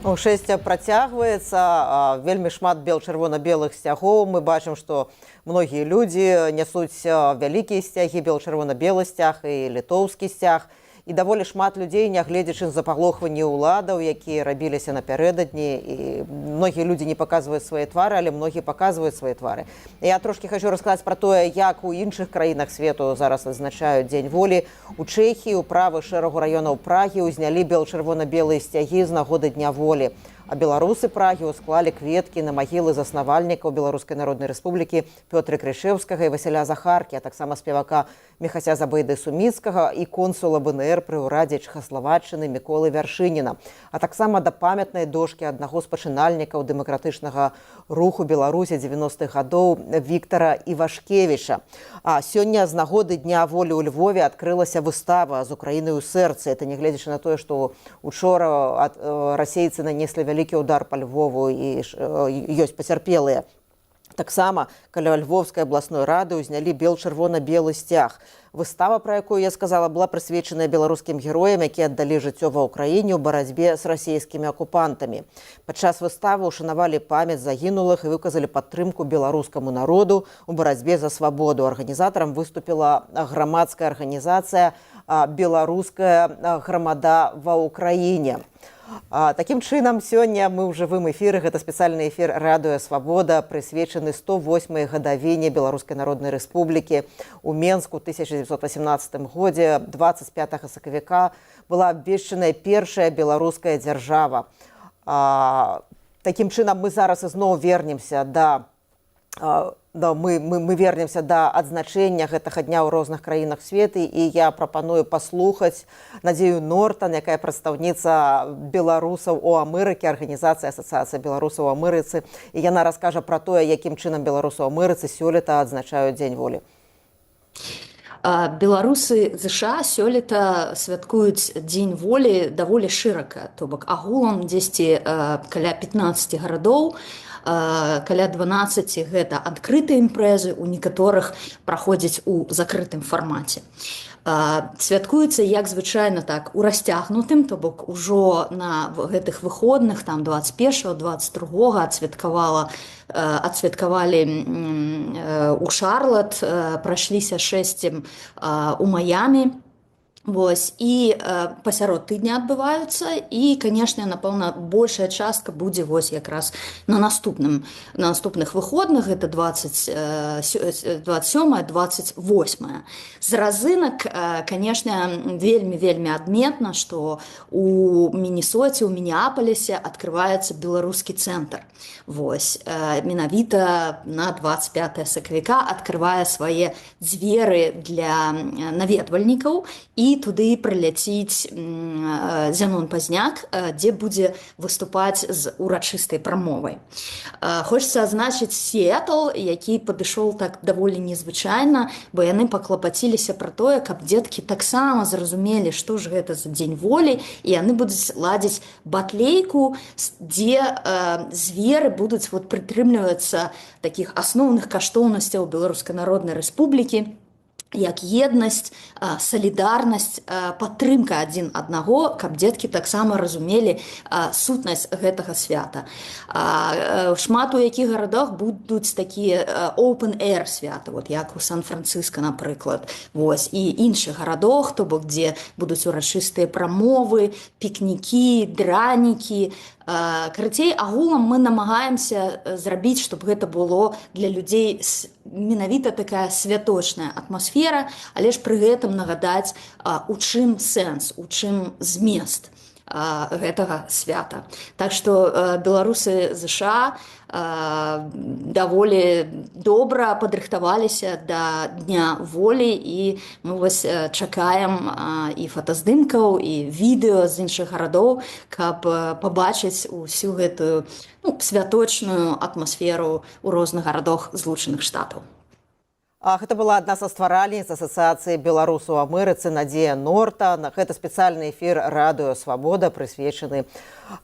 Шэсце працягваецца, вельмі шмат бел-чырвона-белых сцягоў. Мы бачым, што многія людзі нясуць вялікія сцягі, бел-чырвона-белы сцяг і літоўскі сцяг. І даволі шмат людзей, нягледзячы на запаглохванні ўладаў, якія рабіліся напярэдадні. І многія людзі не паказваюць свае твары, але многія паказваюць свае твары. Я трошкі хачу расказаць пра тое, як у іншых краінах свету зараз адзначаюць Дзень волі. У Чэхіі, у правы шэрагу раёнаў Прагі ўзнялі бел-чырвона-белыя сцягі з нагоды Дня волі. А беларусы Прагі усклалі кветкі на магілы заснавальнікаў Беларускай Народнай Рэспублікі Пётра Крышэўскага і Васіля Захаркі, а таксама спевака Міхася Забейды Суміцкага і консула БНР пры ўрадзе Чэхаславаччыны Міколы Вяршыніна, а таксама да памятнай дошкі аднаго з пачынальнікаў дэмакратычнага руху Беларусі 90-х гадоў Віктара Івашкевіча. А сёння з нагоды Дня волі ў Львове адкрылася выстава «З Украінай у сэрцы». Это нягледзячы на тое, што учора расейцы нанеслі вялікі удар па Львову і ёсць пацярпелыя. Таксама каля Львовскай абласной рады ўзнялі бел-чырвона-белы сцяг. Выстава, пра якую я сказала, была прысвечаная беларускім героям, якія аддалі жыццё ва ўкраіне ў барацьбе з расійскімі акупантамі. Падчас выставы ўшанавалі памяць загінулых і выказалі падтрымку беларускаму народу ў барацьбе за свабоду. Арганізатарам выступіла грамадская арганізацыя «Беларуская грамада ва ўкраіне». Такім чынам, сёння мы ў жывым эфіры, гэта спецыяльны эфір «Радыё Свабода», прысвечаны 108-й гадавіне Беларускай Народнай Рэспублікі. У Менску ў 1918 годзе, 25 сакавіка, была абвешчаная першая беларуская дзяржава. Такім чынам, мы зараз ізноў вернемся мы вернемся да адзначэння гэтага дня ў розных краінах свету, і я прапаную паслухаць Надзею Нортан, якая прадстаўніца беларусаў у Амерыцы, арганізацыя асацыяцыя беларусаў у Амерыцы, і яна раскажа пра тое, якім чынам беларусы ў Амерыцы сёлета адзначаюць Дзень волі. Беларусы ЗША сёлета святкуюць Дзень волі даволі шырака, то бок агулам дзесьці каля 15 гарадоў, каля 12 гэта адкрытыя імпрэзы, у некаторых праходзяць у закрытым фармаце. Святкуецца, як звычайна, так, у расцягнутым, то бок ужо на гэтых выходных, там 21-22 адсвяткавалі у Шарлат, прайшліся 6 у Майамі. Вось, і пасярод тыдня адбываюцца, і, канешне, напэўна, большая частка будзе вось якраз на наступных выходных, гэта 27-28. З разынак, канешне, вельмі адметна, што у Міннесоце, у Мінеапалісе адкрываецца беларускі цэнтр. Вось, менавіта на 25 сакавіка адкрывае свае дзверы для наведвальнікаў, і туды прыляціць Зянон Пазняк, дзе будзе выступаць з урачыстай прамовай. Хочацца адзначыць Сіэтл, які падышоў так даволі незвычайна, бо яны паклапаціліся пра тое, каб дзеткі таксама зразумелі, што ж гэта за Дзень волі, і яны будуць ладзіць батлейку, дзе зверы будуць прытрымлівацца такіх асноўных каштоўнасцяў Беларускай Народнай Рэспублікі, як еднасць, салідарнасць, падтрымка адзін аднаго, каб дзеткі таксама разумелі сутнасць гэтага свята. Шмат у якіх гарадах будуць такія open-air свята, як у Сан-Францыска, напрыклад, і іншых гарадах, то бок, дзе будуць урачыстыя прамовы, пікнікі, дранікі. Карацей, агулам мы намагаемся зрабіць, чтобы гэта было для людзей менавіта такая святочная атмасфера, але ж пры гэтым нагадаць, у чым сэнс, у чым змест гэтага свята. Так што беларусы ЗША даволі добра падрыхтаваліся да Дня волі, і мы вось чакаем і фотаздымкаў, і відэо з іншых гарадоў, каб пабачыць усю гэтую святочную атмасферу ў розных гарадах Злучаных Штатаў. Гэта была адна са стваральніц асацыяцыі беларусаў у Амерыцы Надзея Нортан. Гэта спецыяльны эфір «Радыё Свабода», прысвечаны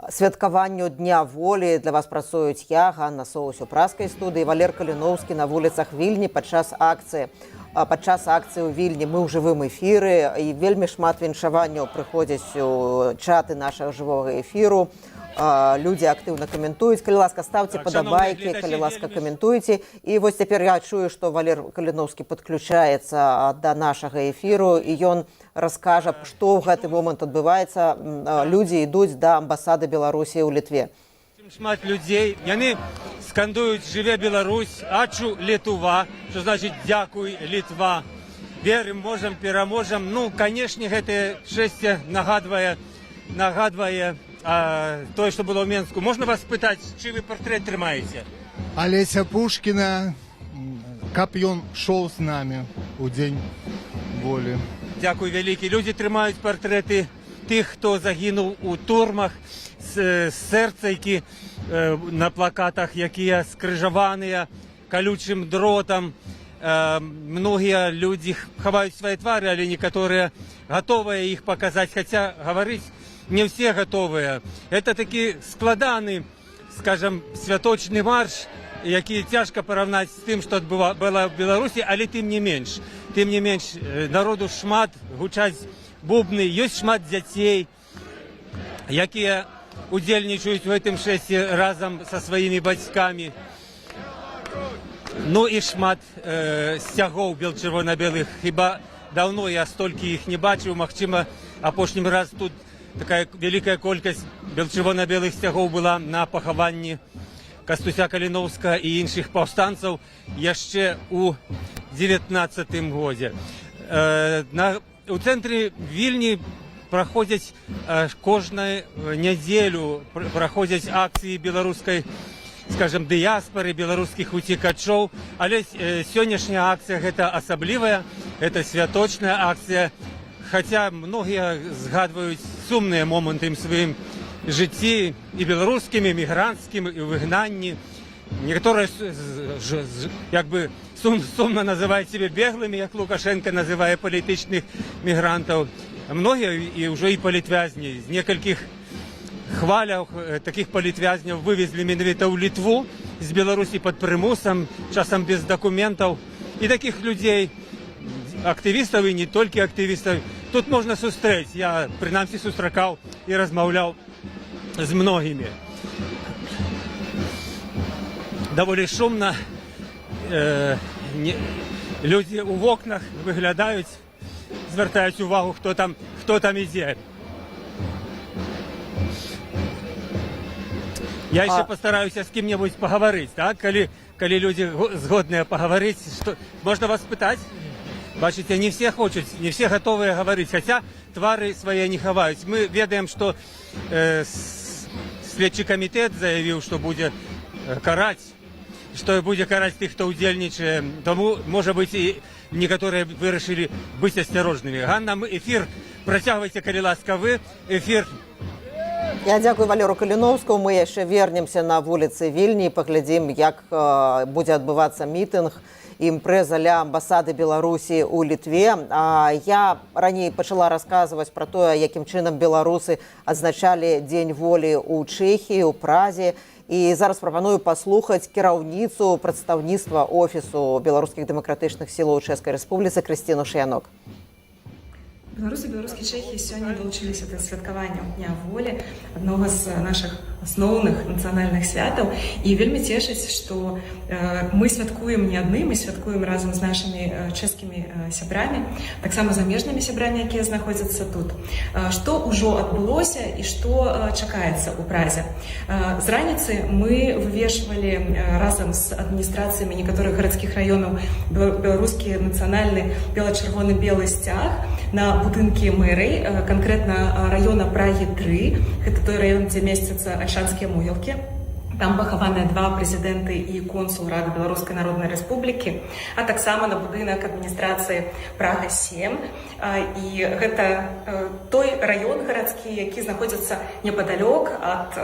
святкаванню Дня волі. Для вас працуюць я, Ганна Соус у праскай студыі, Валер Каліноўскі на вуліцах Вільні падчас акцыі. падчас акцыі ў Вільні мы ў жывым эфіры, і вельмі шмат віншаванняў прыходзяць у чаты нашага жывога эфіру. Людзі актыўна каментуюць. Калі ласка, ставце падабайкі, калі ласка, каментуйце. І вось цяпер я чую, што Валер Каліноўскі падключаецца да нашага эфіру, і ён раскажа, што ў гэты момант адбываецца. Людзі ідуць да амбасады Беларусі ў Літве. Шмат людзей, яны скандуюць «Жыве Беларусь», «Ачу Літва», што значыць «Дзякуй, Літва», «Верым, можам, пераможам». Ну, канешне, гэтае шэсце нагадвае тое, што было ў Менску. Можна вас спытаць, чый вы партрэт трымаеце? Алеся Пушкіна, каб ён шоў з намі ў дзень волі. Дзякуй вялікі. Людзі трымаюць партрэты тых, хто загінуў у турмах, сэрцайкі на плакатах, якія скрыжаваныя калючым дротам. Многія людзі хаваюць свае твары, але некаторыя гатовыя іх паказаць, хаця гаварыць не все готовыя. Это такі складаны, скажем, святочны марш, які цяжка параўнаць з тым, што было ў Беларусі, але тым не менш. Тым не менш, народу шмат, гучаць бубны, ёсць шмат дзяцей, якія удзельнічаюць у гэтым шэсце разам са сваімі бацькамі. Ну і шмат сцягоў бел-чырвона-белых. Хіба даўно я столькі іх не бачыў, магчыма, апошнім раз тут такая вялікая колькасць бел-чырвона-белых сцягоў была на пахаванні Кастуся Каліноўскага і іншых паўстанцаў яшчэ ў 19-м годзе. У цэнтры Вільні праходзяць кожную нядзелю праходзяць акцыі беларускай, скажем, дыяспары, беларускіх уцекачоў, але сённяшняя акцыя гэта асаблівая, гэта святочная акцыя. Хаця многія згадваюць сумныя моманты ў сваім жыцці і беларускім, і мігранцкім, і ў выгнанні. Некаторыя як бы сумна называюць сябе беглымі, як Лукашенко называе палітычных мігрантаў. Многія і ўжо і палітвязні. З некалькіх хваляў такіх палітвязняў вывезлі менавіта ў Літву з Беларусі пад прымусам, часам без дакументаў. І такіх людзей, актывістаў і не толькі актывістаў, тут можна сустрэць. Я, прынамсі, сустракаў і размаўляў з многімі. Даволі шумна. Людзі ў вокнах выглядаюць, звяртаюць увагу, хто там ідзе. Я яшчэ пастараюся з кім-небудзь пагаварыць, так? Калі людзі згодныя пагаварыць, можна вас пытаць? Бачыце, не все хочуць, не все готовыя гаварыць, хаця твары свае не хаваюць. Мы ведаем, што следчы камітэт заявіў, што будзе караць, тых, хто ўдзельнічае. Таму, можа быць, і некаторыя вырашылі быць асцярожнымі. Ганна, эфір працягвайце, калі ласка, вы. Эфір. Я дзякую Валеру Каліноўскаму. Мы яшчэ вернемся на вуліцы Вільні і паглядзім, як будзе адбывацца мітынг, імпрэза ля амбасады Беларусі ў Літве. Я раней пачала расказваць пра тое, якім чынам беларусы адзначалі Дзень волі ў Чэхіі, у Празе. І зараз прапаную паслухаць кіраўніцу прадстаўніцтва офісу беларускіх дэмакратычных сілаў у Чэшскай Рэспубліцы Крысціну Шыянок. Беларусы, беларускія Чэхі сёння далучыліся да святкавання Дня волі, аднога з нашых асноўных нацыянальных святаў. І вельмі цешыць, што мы святкуем не адны, мы святкуем разам з нашымі чэшскімі сябрамі, таксама замежнымі сябрамі, якія знаходзяцца тут. Што ўжо адбылося і што чакаецца ў Празе. З раніцы мы вывешвалі разам з адміністрацыямі некаторых гарадскіх раёнаў беларускі нацыянальны бела-чырвоны-белы сцяг на будынкі мэрый, канкрэтна раёна Прагі-3. Гэта той раён, дзе месцяцца альшанскія могілкі. Там пахаваныя два прэзідэнты і консул Рады Беларускай Народнай Рэспублікі, а таксама на будынак адміністрацыі Прага-7. І гэта той раён гарадскі, які знаходзіцца непадалёк ад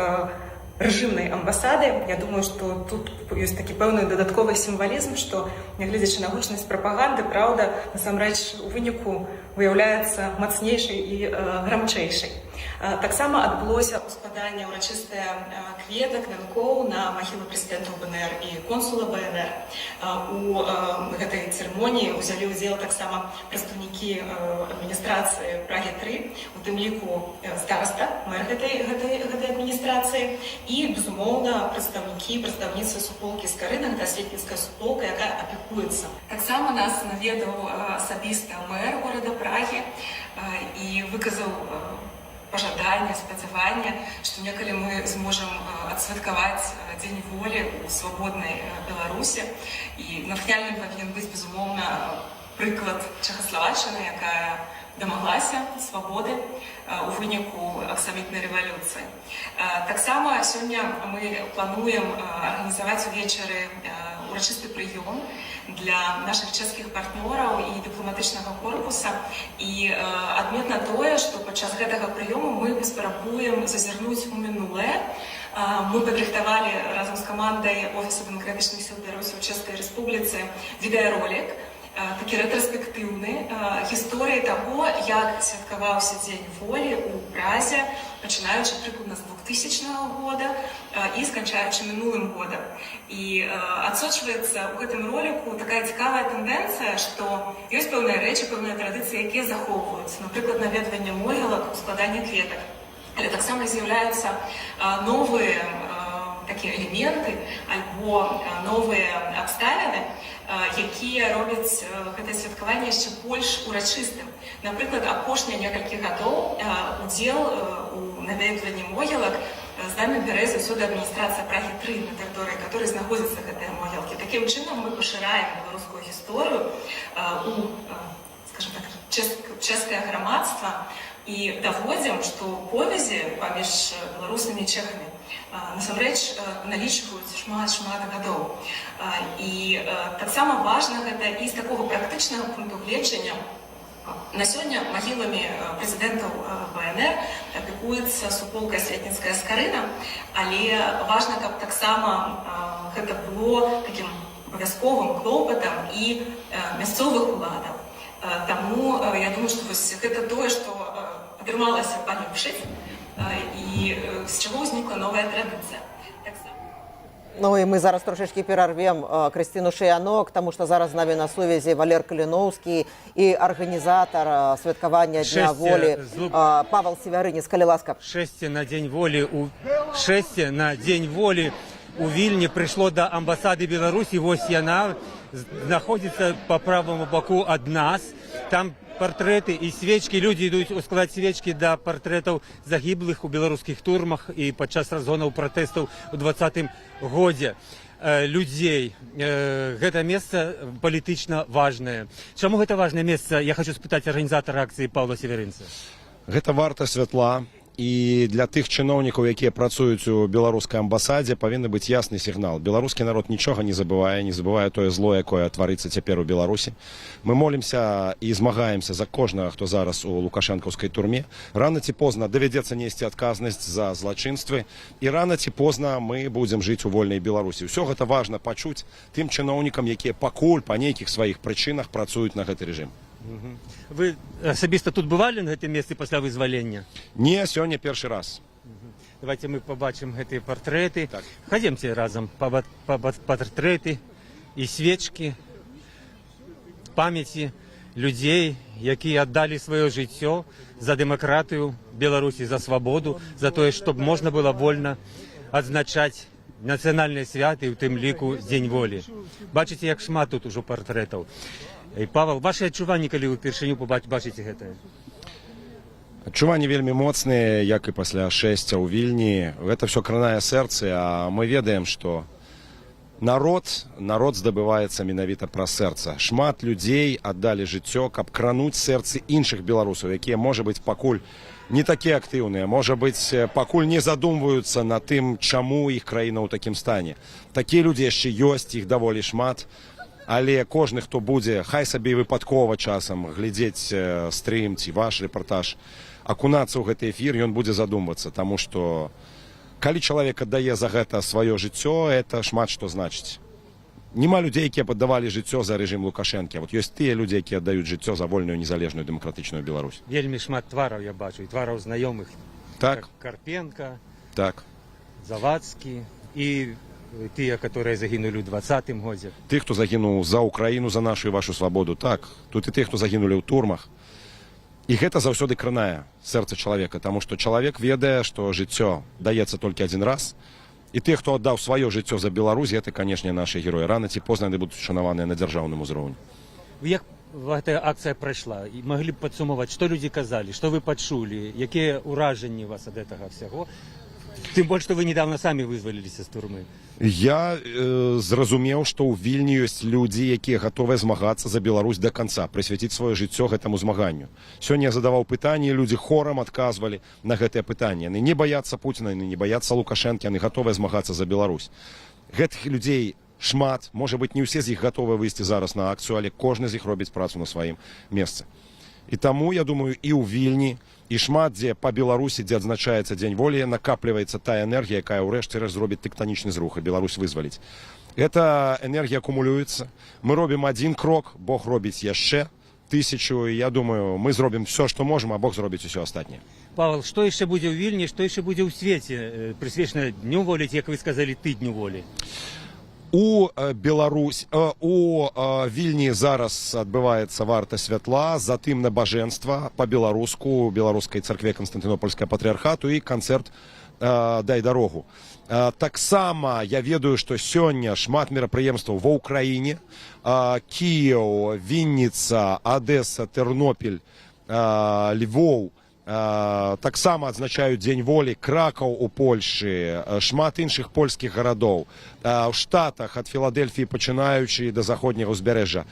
рэжымнай амбасады. Я думаю, што тут ёсць такі пэўны дадатковы сімвалізм, што, нягледзячы на гучнасць прапаганды, праўда, насамрэч, у выніку выяўляецца мацнейшай і грамчэйшай. Таксама адбылося ўспаданне ўрачыстае кветак, вянкоў на магілу прэзідэнтаў БНР і консула БНР. У гэтай цырымоніі ўзялі ўдзел таксама прадстаўнікі адміністрацыі Прагі-3, у тым ліку стараста, мэр гэтай адміністрацыі і, безумоўна, прадстаўніцы суполкі Скарына, гэта асветніцкая суполка, якая апекуецца. Таксама нас наведаў асабіста мэр горада Прагі і выказаў пажаданне, спадзяванне, што некалі мы зможам адсвяткаваць дзень волі ў свабоднай Беларусі. І натхняльным павінен быць, безумоўна, прыклад Чэхаславаччыны, якая дамаглася свабоды у выніку аксамітнай рэвалюцыі. Таксама сёння мы плануем арганізаваць увечары урачысты прыём для наших чэшскіх партнёраў і дыпламатычнага корпуса. І адметна тое, што падчас гэтага прыёму мы паспрабуем зазірнуць у мінулае. Мы падрыхтавалі разам з камандай Офісу дэмакратычных сіл Беларусі ў Чэшскай Рэспубліцы відэаролік, такі рэтраспектыўны, гісторыі таго, як святкаваўся дзень волі ў Празе, пачынаючы прыкладна з 2000 года і сканчаючы мінулым годам. І адсочваецца ў гэтым роліку такая цікавая тэндэнцыя, што ёсць пэўныя рэчы, пэўныя традыцыі, якія захоўваюцца, напрыклад, наведванне могілак, складанне кветак. Але таксама з'яўляюцца новыя такія элементы альбо новыя абставіны, якія робяць гэтае святкаванне яшчэ больш урачыстым. Напрыклад, апошнія некалькі гадоў удзел у наведванні могілак з намі бярэ заўсёды адміністрацыя Прагі-3, на тэрыторыі которой знаходзяцца гэтыя могілкі. Такім чынам мы пашыраем беларускую гісторыю у, скажем так, чэшскае грамадства і даводзім, што повязі паміж беларусамі і чэхамі насамрэч налічваюць шмат гадоў. І таксама важна гэта і з такога практычнага пункту гледжання. На сёння магіламі прэзідэнтаў БНР апекуецца суполка асветніцкая Скарына, але важна, каб таксама гэта было такім абавязковым клопатам і мясцовых уладаў. Таму я думаю, што гэта тое, што атрымалася палепшыць, і з чаго ўзнікла новая традыцыя. Ну і ми зараз трошечки перервем Кристину Шиянок, тому що зараз з нами на сувязі Валер Каліновський і організатор святкування Дня волі Павел Северинець. Калі ласка. Шесте на День волі у Вільні прийшло до амбасади Білорусі. Ось яна знаходиться по правому боку від нас. Там портреты и свечки. Люди идут ускладать свечки до портретов загиблых у белорусских турмах и подчас разгонов протестов у 20-м году людей. Это место политично важное. Чему это важное место? Я хочу спытать организатора акции Павла Северинца. Гэта варта святла. І для тых чыноўнікаў, якія працуюць у беларускай амбасадзе, павінны быць ясны сігнал. Беларускі народ нічога не забывае тое зло, якое тварыцца цяпер у Беларусі. Мы молімся і змагаемся за кожнага, хто зараз у лукашэнкаўскай турме. Рана ці позна давядзецца несці адказнасць за злачынствы, і рана ці позна мы будзем жыць у вольнай Беларусі. Усё гэта важна пачуць тым чыноўнікам, якія пакуль па нейкіх сваіх прычынах працуюць на гэты рэжым. Вы асабіста тут бывалі на гэтым месцы пасля вызвалення? Не, сёння першы раз. Давайте мы побачым гэтыя партрэты. Так. Хадземце разам па партрэты і свечкі памяці людзей, якія аддалі сваё жыццё за дэмакратыю Беларусі, за свабоду, за тое, чтоб можна было вольна адзначаць нацыянальныя святы, у тым ліку Дзень волі. Бачыце, як шмат тут ужо партрэтаў. І, Павел, ваши адчуванні, калі вы впершыню бачыце гэтае? Адчуванні вельмі моцныя, як і пасля шэсця ў Вільні. Гэта ўсё кранае сэрцы, а мы ведаем, што народ здабываецца менавіта праз сэрца. Шмат людзей аддалі жыццё, каб крануць сэрцы іншых беларусаў, якія, можа быць, пакуль не такія актыўныя, можа быць, пакуль не задумваюцца на тым, чаму іх краіна ў такім стане. Такія людзі яшчэ ёсць, іх даволі шмат. Але кожны, хто будзе, хай сабе і выпадкова часам глядзець стрым ці ваш рэпартаж, акунацца ў гэты эфір, ён будзе задумвацца, таму што калі чалавек аддае за гэта сваё жыццё, это шмат што значыць. Нема людзей, якія паддавалі жыццё за рэжым Лукашэнкі. Вот ёсць тыя людзі, якія аддаюць жыццё за вольную, незалежную, дэмакратычную Беларусь. Вельмі шмат твараў я бачу, і твараў знаёмых. Так. Карпенка, так. Завадскі. І тыя, которые загінулі ў 20-м годзе. Тых, хто загінуў за Украіну, за нашу і вашу свабоду. Так, тут і тых, хто загінулі ў турмах. І гэта заўсёды кранае сэрца чалавека, таму што чалавек ведае, што жыццё даецца толькі адзін раз. І тых, хто аддаў сваё жыццё за Беларусь, гэта, канешне, нашы героі. Рана ці позна яны будуць шанаваныя на дзяржаўным узроўні. Як гэтая акцыя прайшла? І маглі б падсумаваць, што людзі казалі, што вы пачулі, якія ўражанні у вас ад гэтага всяго? Тым больш, што вы недавно самі вызваліліся з турмы. Я зразумеў, што ў Вільні ёсць людзі, якія гатовыя змагацца за Беларусь да канца, прысвяціць сваё жыццё гэтаму змаганню. Сёння я задаваў пытанні, людзі хорам адказвалі на гэтае пытанне. Яны не баяцца Пуціна, яны не баяцца Лукашэнкі, яны гатовыя змагацца за Беларусь. Гэтых людзей шмат, можа быць, не ўсе з іх гатовыя выйсці зараз на акцыю, але кожны з іх робіць працу на сваім месцы. І таму, я думаю, і ў Вільні, і шмат дзе па Беларусі, дзе адзначаецца дзень волі, накапліваецца тая энергія, якая ўрэшце рэшт зробіць тэктанічны зрух і Беларусь вызваліць. Эта энергія акумулюецца. Мы робім адзін крок, Бог робіць яшчэ 1000, і я думаю, мы зробім все, што можам, а Бог зробіць усё астатняе. Павел, што яшчэ будзе ў Вільні, што яшчэ будзе ў свеце, прысвечана Дню волі, як вы сказалі, тыдню волі? У Вільні зараз адбываецца варта святла, затым набажэнства па-беларуску, беларускай царкве Канстантынопольскага патрыархату і канцэрт «Дай дарогу». Таксама я ведаю, што сёння шмат мерапрыемстваў ва ўкраіне. Кіеў, Вінніца, Адэса, Тэрнопіль, Львоў таксама адзначаюць дзень волі, Кракаў у Польшы, шмат іншых польскіх гарадоў. У Штатах ад Філадельфіі пачынаючы да заходняга ўзбярэжжа.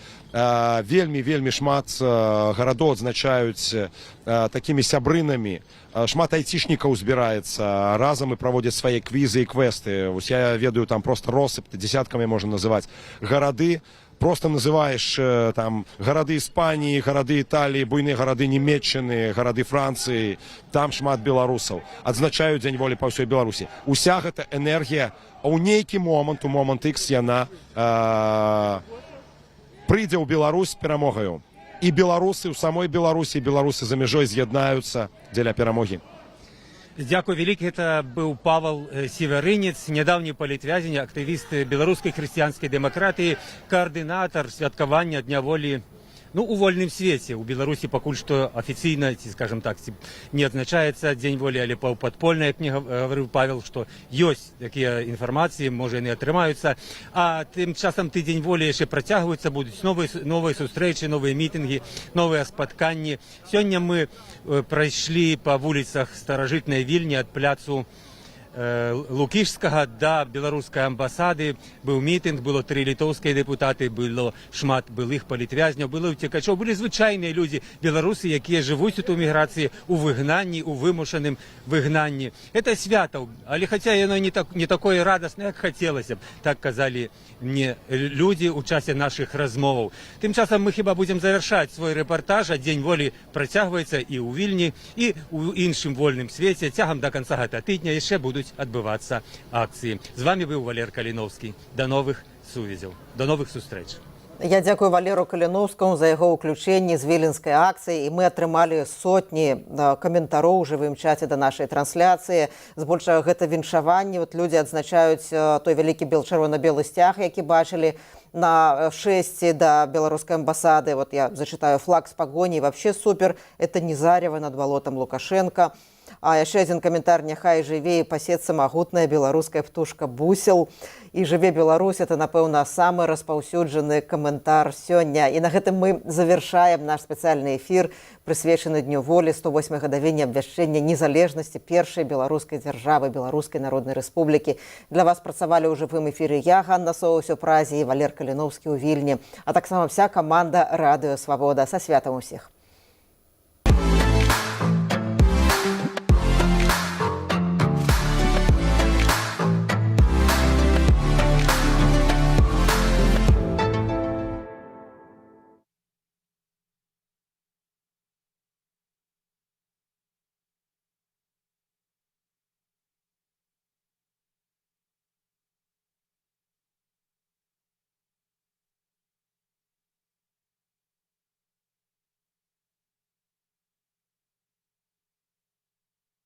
Вельмі шмат гарадоў адзначаюць такімі сябрынамі. Шмат айцішнікаў збіраецца разам і праводзяць свае квізы і квесты. Вось я ведаю, там проста россып, дзесяткамі можна называць гарады. Просто называешь там гарады Іспаніі, гарады Італіі, буйныя гарады Нямецчыны, гарады Францыі, там шмат беларусаў. Адзначаюць дзень волі па ўсёй Беларусі. Уся гэта энергія, а ў нейкі момант, у момант Х яна прыйдзе ў Беларусь з перамогаю. І беларусы ў самой Беларусі, беларусы за мяжой з'яднаюцца дзеля перамогі. Дякую вялікі, гэта быў Павел Северынец, нядаўні палітвязень, актывіст беларускай хрысціянскай дэмакратыі, каардынатар святкавання Дня волі у вольным свеце. У Беларусі пакуль што афіцыйна, ці, скажам так, не адзначаецца Дзень волі, але паўпадпольна, як мне гаварыў Павел, што ёсць такія інфармацыі, можа, яны атрымаюцца. А тым часам тыдзень волі яшчэ працягваюцца, будуць новыя сустрэчы, новыя мітынгі, новыя спатканні. Сёння мы прайшлі па вуліцах старажытнай Вільні ад пляцу Лукішскага да беларускай амбасады. Быў мітынг, было 3 літоўскія дэпутаты, было шмат былых палітвязняў, было ўцекачоў, былі звычайныя людзі, беларусы, якія жывуць тут у міграцыі, у выгнанні, у вымушаным выгнанні. Это свята, але хаця яно не такое радаснае, як хацелася б, так казалі мне людзі ў часе нашых размоваў. Тым часам мы хіба будзем завяршаць свой рэпартаж, а Дзень волі працягваецца і ў Вільні, і ў іншым вольным свеце. Цягам да канца гэтага тыдня яшчэ будуць адбывацца акцыі. З вами быў Валер Каліновскі. Да новых сувязяў, да новых сустрэч. Я дзякую Валеру Каліновскаму за яго ўключэнне з віленскай акцыі, і мы атрымалі сотні каментароў у жывым чаце да нашай трансляцыі. Збольшага гэта віншаванне. Людзі адзначаюць той вялікі чырвона-белы сцяг, які бачылі на шэсці да беларускай амбасады. Я зачытаю: флаг з пагоней, вообще супер, это не зарево над балотам Лукашенко. А яшчэ адзін каментар: няхай жыве і пасецца магутная беларуская птушка бусел. І жыве Беларусь — это, напэўна, самы распаўсюджаны каментар сёння. І на гэтым мы завяршаем наш спецыяльны эфір, прысвечаны Дню волі, 108-й гадавіне абвяшчэння незалежнасці першай беларускай дзяржавы, Беларускай Народнай Рэспублікі. Для вас працавалі ў жывым эфіры я, Ганна Соус у Празе, і Валер Каліновскі ў Вільні, а таксама вся каманда Радыё Свабода. Са святам усіх!